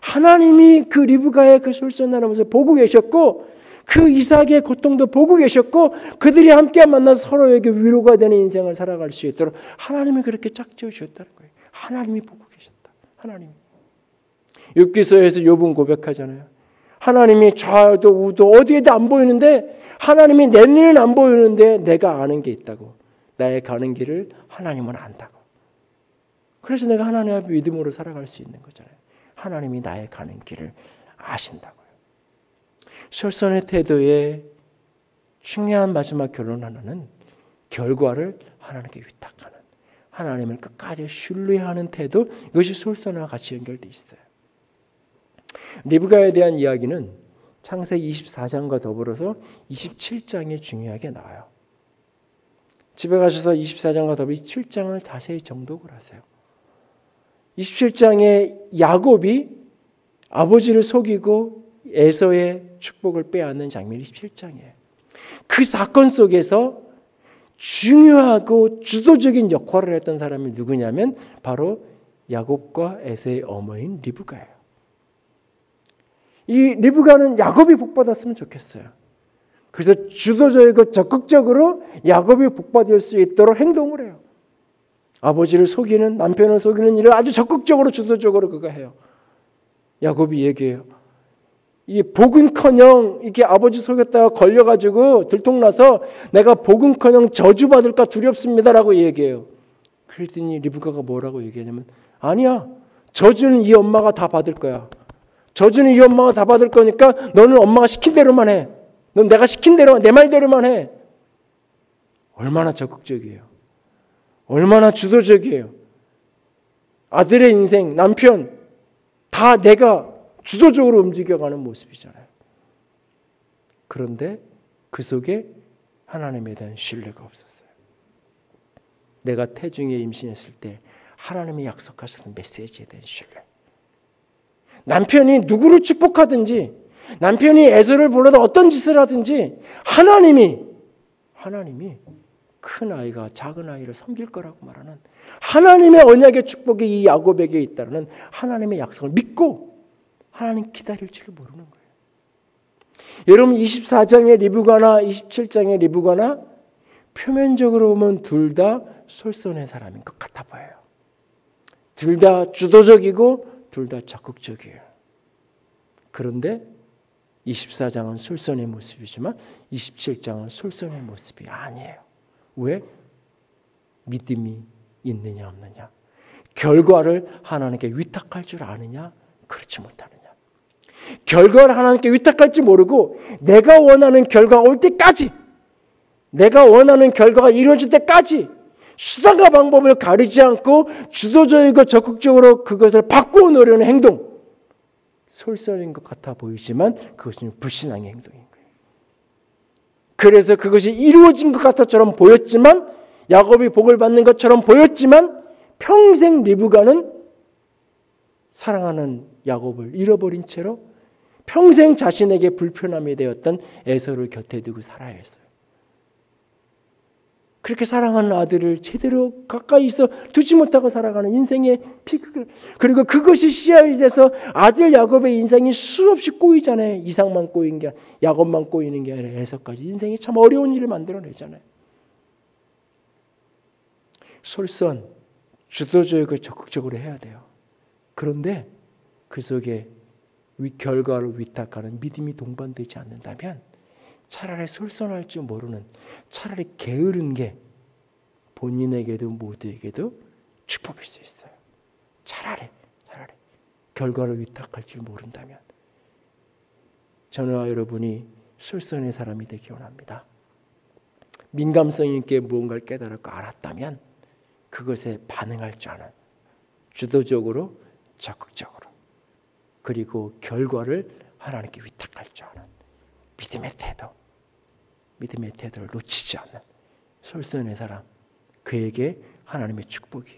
하나님이 그 리브가의 그 솔선하는 모습을 보고 계셨고 그 이삭의 고통도 보고 계셨고 그들이 함께 만나서 서로에게 위로가 되는 인생을 살아갈 수 있도록 하나님이 그렇게 짝지어 주셨다는 거예요. 하나님이 보고 계셨다. 하나님. 욥기서에서 욥은 고백하잖아요. 하나님이 좌도 우도 어디에도 안 보이는데 하나님이 내 눈에는 안 보이는데 내가 아는 게 있다고. 나의 가는 길을 하나님은 안다고. 그래서 내가 하나님 앞에 믿음으로 살아갈 수 있는 거잖아요. 하나님이 나의 가는 길을 아신다고요. 솔선의 태도의 중요한 마지막 결론 하나는 결과를 하나님께 위탁하는 하나님을 끝까지 신뢰하는 태도, 이것이 솔선과 같이 연결되어 있어요. 리브가에 대한 이야기는 창세기 24장과 더불어서 27장에 중요하게 나와요. 집에 가셔서 24장과 더불어 27장을 자세히 정독을 하세요. 27장에 야곱이 아버지를 속이고 에서의 축복을 빼앗는 장면이 27장이에요. 그 사건 속에서 중요하고 주도적인 역할을 했던 사람이 누구냐면 바로 야곱과 에서의 어머니인 리브가예요. 이 리브가는 야곱이 복받았으면 좋겠어요. 그래서 주도적이고 적극적으로 야곱이 복받을 수 있도록 행동을 해요. 아버지를 속이는, 남편을 속이는 일을 아주 적극적으로 주도적으로 그가 해요. 야곱이 얘기해요. 이 복은커녕 이렇게 아버지 속였다가 걸려가지고 들통나서 내가 복은커녕 저주받을까 두렵습니다라고 얘기해요. 그랬더니 리브가가 뭐라고 얘기하냐면 아니야, 저주는 이 엄마가 다 받을 거야. 저주는 이 엄마가 다 받을 거니까 너는 엄마가 시킨 대로만 해. 넌 내가 시킨 대로, 내 말대로만 해. 얼마나 적극적이에요. 얼마나 주도적이에요. 아들의 인생, 남편 다 내가 주도적으로 움직여가는 모습이잖아요. 그런데 그 속에 하나님에 대한 신뢰가 없었어요. 내가 태중에 임신했을 때 하나님이 약속하셨던 메시지에 대한 신뢰. 남편이 누구를 축복하든지, 남편이 에서를 불러도 어떤 짓을 하든지 하나님이 큰 아이가 작은 아이를 섬길 거라고 말하는 하나님의 언약의 축복이 이 야곱에게 있다는 하나님의 약속을 믿고 하나님 기다릴 줄 모르는 거예요. 여러분 24장의 리브가나 27장의 리브가나 표면적으로 보면 둘 다 솔선의 사람인 것 같아 보여요. 둘 다 주도적이고 둘 다 적극적이에요. 그런데 24장은 솔선의 모습이지만 27장은 솔선의 모습이 아니에요. 왜? 믿음이 있느냐 없느냐, 결과를 하나님께 위탁할 줄 아느냐 그렇지 못하느냐. 결과를 하나님께 위탁할지 모르고 내가 원하는 결과가 올 때까지, 내가 원하는 결과가 이루어질 때까지 수단과 방법을 가리지 않고 주도적이고 적극적으로 그것을 바꾸어 놓으려는 행동, 솔선인 것 같아 보이지만 그것은 불신앙의 행동인 거예요. 그래서 그것이 이루어진 것 같아처럼 보였지만, 야곱이 복을 받는 것처럼 보였지만 평생 리브가는 사랑하는 야곱을 잃어버린 채로 평생 자신에게 불편함이 되었던 에서를 곁에 두고 살아야 했어요. 그렇게 사랑하는 아들을 제대로 가까이 있어 두지 못하고 살아가는 인생의 피크, 그리고 그것이 씨앗이 돼서 아들 야곱의 인생이 수없이 꼬이잖아요. 이삭만 꼬인 게, 야곱만 꼬이는 게 아니라 에서까지 인생이 참 어려운 일을 만들어내잖아요. 솔선, 주도적이고 적극적으로 해야 돼요. 그런데 그 속에 결과를 위탁하는 믿음이 동반되지 않는다면 차라리 솔선할 줄 모르는, 차라리 게으른 게 본인에게도 모두에게도 축복일 수 있어요. 차라리 결과를 위탁할 줄 모른다면. 저와 여러분이 솔선의 사람이 되기 원합니다. 민감성 있게 무언가를 깨달았고 알았다면 그것에 반응할 줄 아는, 주도적으로 적극적으로, 그리고 결과를 하나님께 위탁할 줄 아는 믿음의 태도를 놓치지 않는 솔선의 사람, 그에게 하나님의 축복이,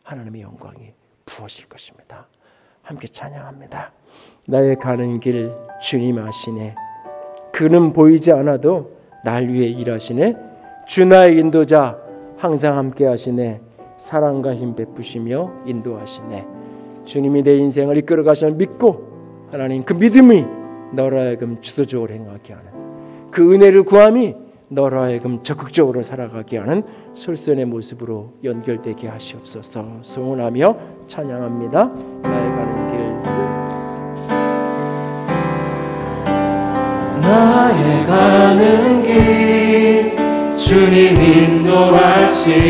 하나님의 영광이 부어질 것입니다. 함께 찬양합니다. 나의 가는 길 주님 아시네. 그는 보이지 않아도 날 위해 일하시네. 주 나의 인도자 항상 함께 하시네. 사랑과 힘 베푸시며 인도하시네. 주님이 내 인생을 이끌어 가시는 믿고, 하나님 그 믿음이 너로 하여금 주도적으로 행하게 하는, 그 은혜를 구함이 너로 하여금 적극적으로 살아가게 하는 솔선의 모습으로 연결되게 하시옵소서. 소원하며 찬양합니다. 나의 가는 길, 나의 가는 길 주님 인도하시네.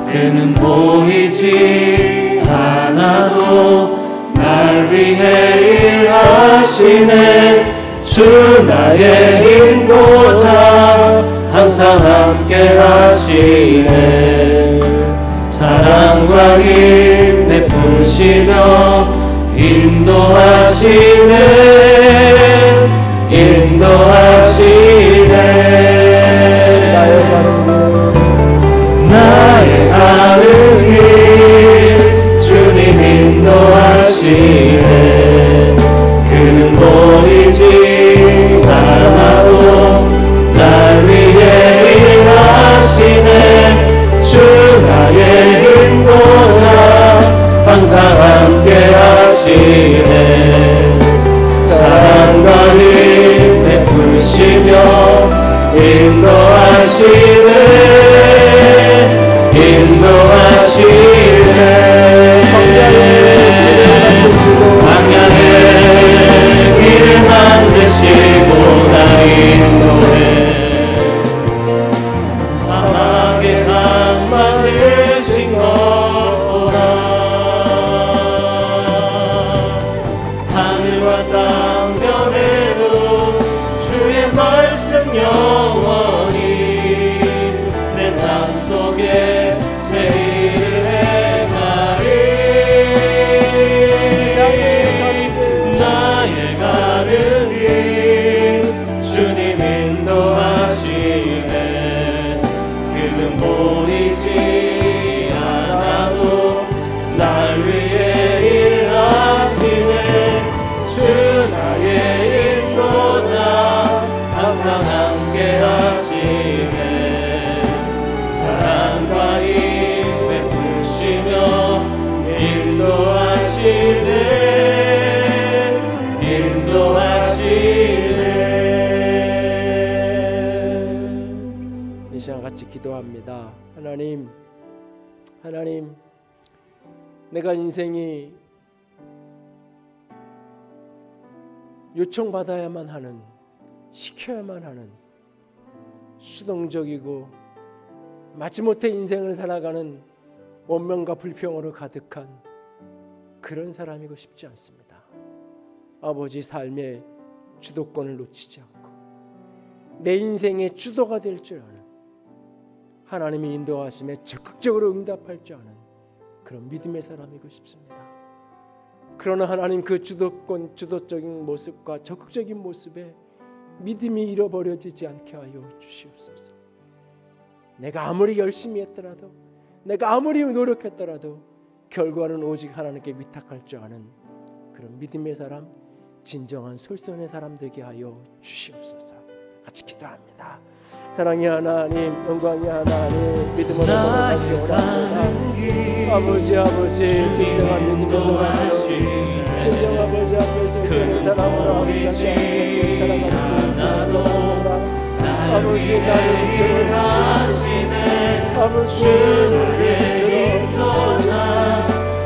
그는 보이지 않아도 날 위해 일하시네. 주 나의 인도자 항상 함께 하시네. 사랑과 힘 베푸시며 인도하시네 나의 가는 길 주님 인도하시네 그는 보이지 않아도 날 위해 일하시네 주 나의 인도자 항상 함께 하시네 사랑과 힘 베푸시며 인도하시네 광야의 길을 만드시고 날 인도해 사막의 강 만드신 것보다 하늘과 땅 변해도 주의 말씀 영원히 내 삶 속에 새 일을 행하리 나의 가는 길 주님 인도하시네 그는 보이지 않아도 날 위해 일하시네 주 나의 인도자 항상 함께 하시네 사랑과 힘 베푸시며 인도하시네 이 시간 같이 기도합니다. 하나님 내가 인생이 요청받아야만 하는 시켜야만 하는 수동적이고 마지못해 인생을 살아가는 원망과 불평으로 가득한 그런 사람이고 싶지 않습니다. 아버지 삶의 주도권을 놓치지 않고 내 인생의 주도가 될 줄 아는 하나님이 인도하심에 적극적으로 응답할 줄 아는 그런 믿음의 사람이고 싶습니다. 그러나 하나님 그 주도적인 모습과 적극적인 모습에 믿음이 잃어버려지지 않게 하여 주시옵소서. 내가 아무리 열심히 했더라도 내가 아무리 노력했더라도 결과는 오직 하나님께 위탁할 줄 아는 그런 믿음의 사람, 진정한 솔선의 사람 되게 하여 주시옵소서. 같이 기도합니다. 사랑의 하나님, 영광의 하나님, 믿음으로 나아갑니다. 아버지 진정한 믿음으로 진정 아버지 앞에서 그는 보이지 않아도 날 위해 일하시네 주의 인도자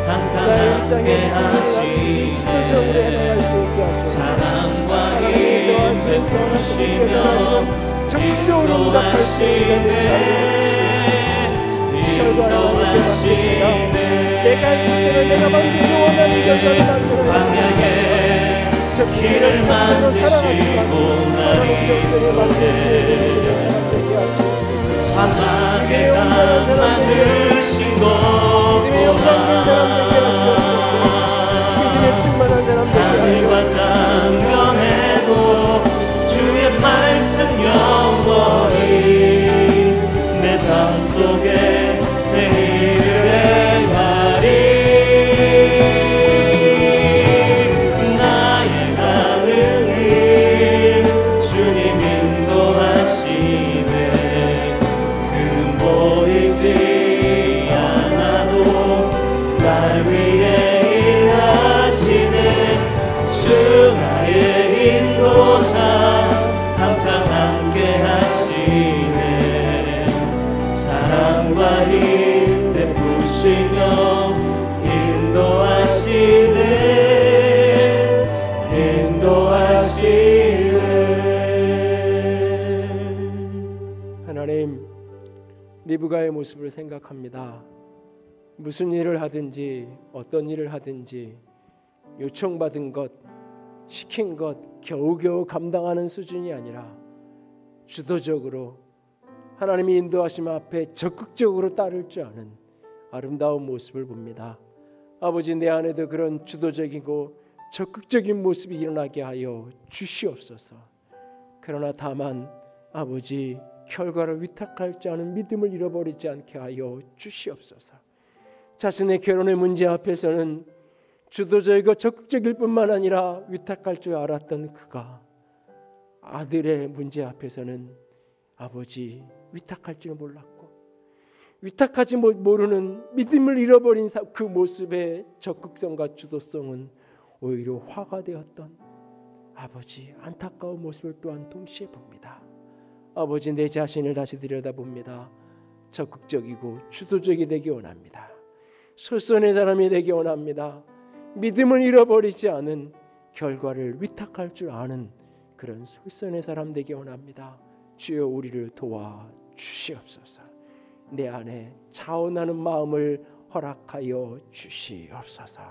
항상 함께 하시네 사랑과 힘 베푸시며 인도하시네 내가 만드시 원하는 결과를 광야에 길을 만드시고 날 인도해 사막에 강 만드신 것보다 하늘과 땅 변해도 주의 말씀 영원히 내 삶 속에 새 일을 행하리 나의 가는 길 주님 인도하시네 그는 보이지 않아도 날 위해 일하시네 주 나의 인도자 항상 함께 하시네 사랑과 힘 베푸시며 인도하시네 하나님, 리브가의 모습을 생각합니다. 무슨 일을 하든지 어떤 일을 하든지 요청받은 것, 시킨 것 겨우겨우 감당하는 수준이 아니라 주도적으로 하나님이 인도하심 앞에 적극적으로 따를 줄 아는 아름다운 모습을 봅니다. 아버지, 내 안에도 그런 주도적이고 적극적인 모습이 일어나게 하여 주시옵소서. 그러나 다만 아버지, 결과를 위탁할 줄 아는 믿음을 잃어버리지 않게 하여 주시옵소서. 자신의 결혼의 문제 앞에서는 주도적이고 적극적일 뿐만 아니라 위탁할 줄 알았던 그가 아들의 문제 앞에서는 아버지, 위탁할 줄은 몰랐고 위탁하지 모르는 믿음을 잃어버린 그 모습의 적극성과 주도성은 오히려 화가 되었던 아버지, 안타까운 모습을 또한 동시에 봅니다. 아버지, 내 자신을 다시 들여다봅니다. 적극적이고 주도적이 되기 원합니다. 솔선의 사람이 되기 원합니다. 믿음을 잃어버리지 않은 결과를 위탁할 줄 아는 그런 솔선의 사람 되기 원합니다. 주여, 우리를 도와주시옵소서. 내 안에 자원하는 마음을 허락하여 주시옵소서.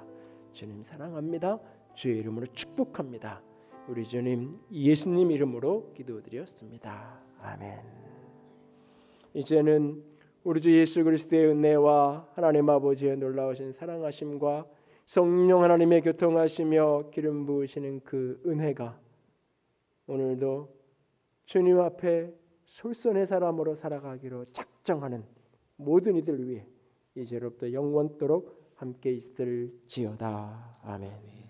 주님 사랑합니다. 주의 이름으로 축복합니다. 우리 주님 예수님 이름으로 기도드렸습니다. 아멘. 이제는 우리 주 예수 그리스도의 은혜와 하나님 아버지의 놀라우신 사랑하심과 성령 하나님의 교통하시며 기름 부으시는 그 은혜가 오늘도 주님 앞에 솔선의 사람으로 살아가기로 작정하는 모든 이들 위해 이제로부터 영원토록 함께 있을지어다. 아멘.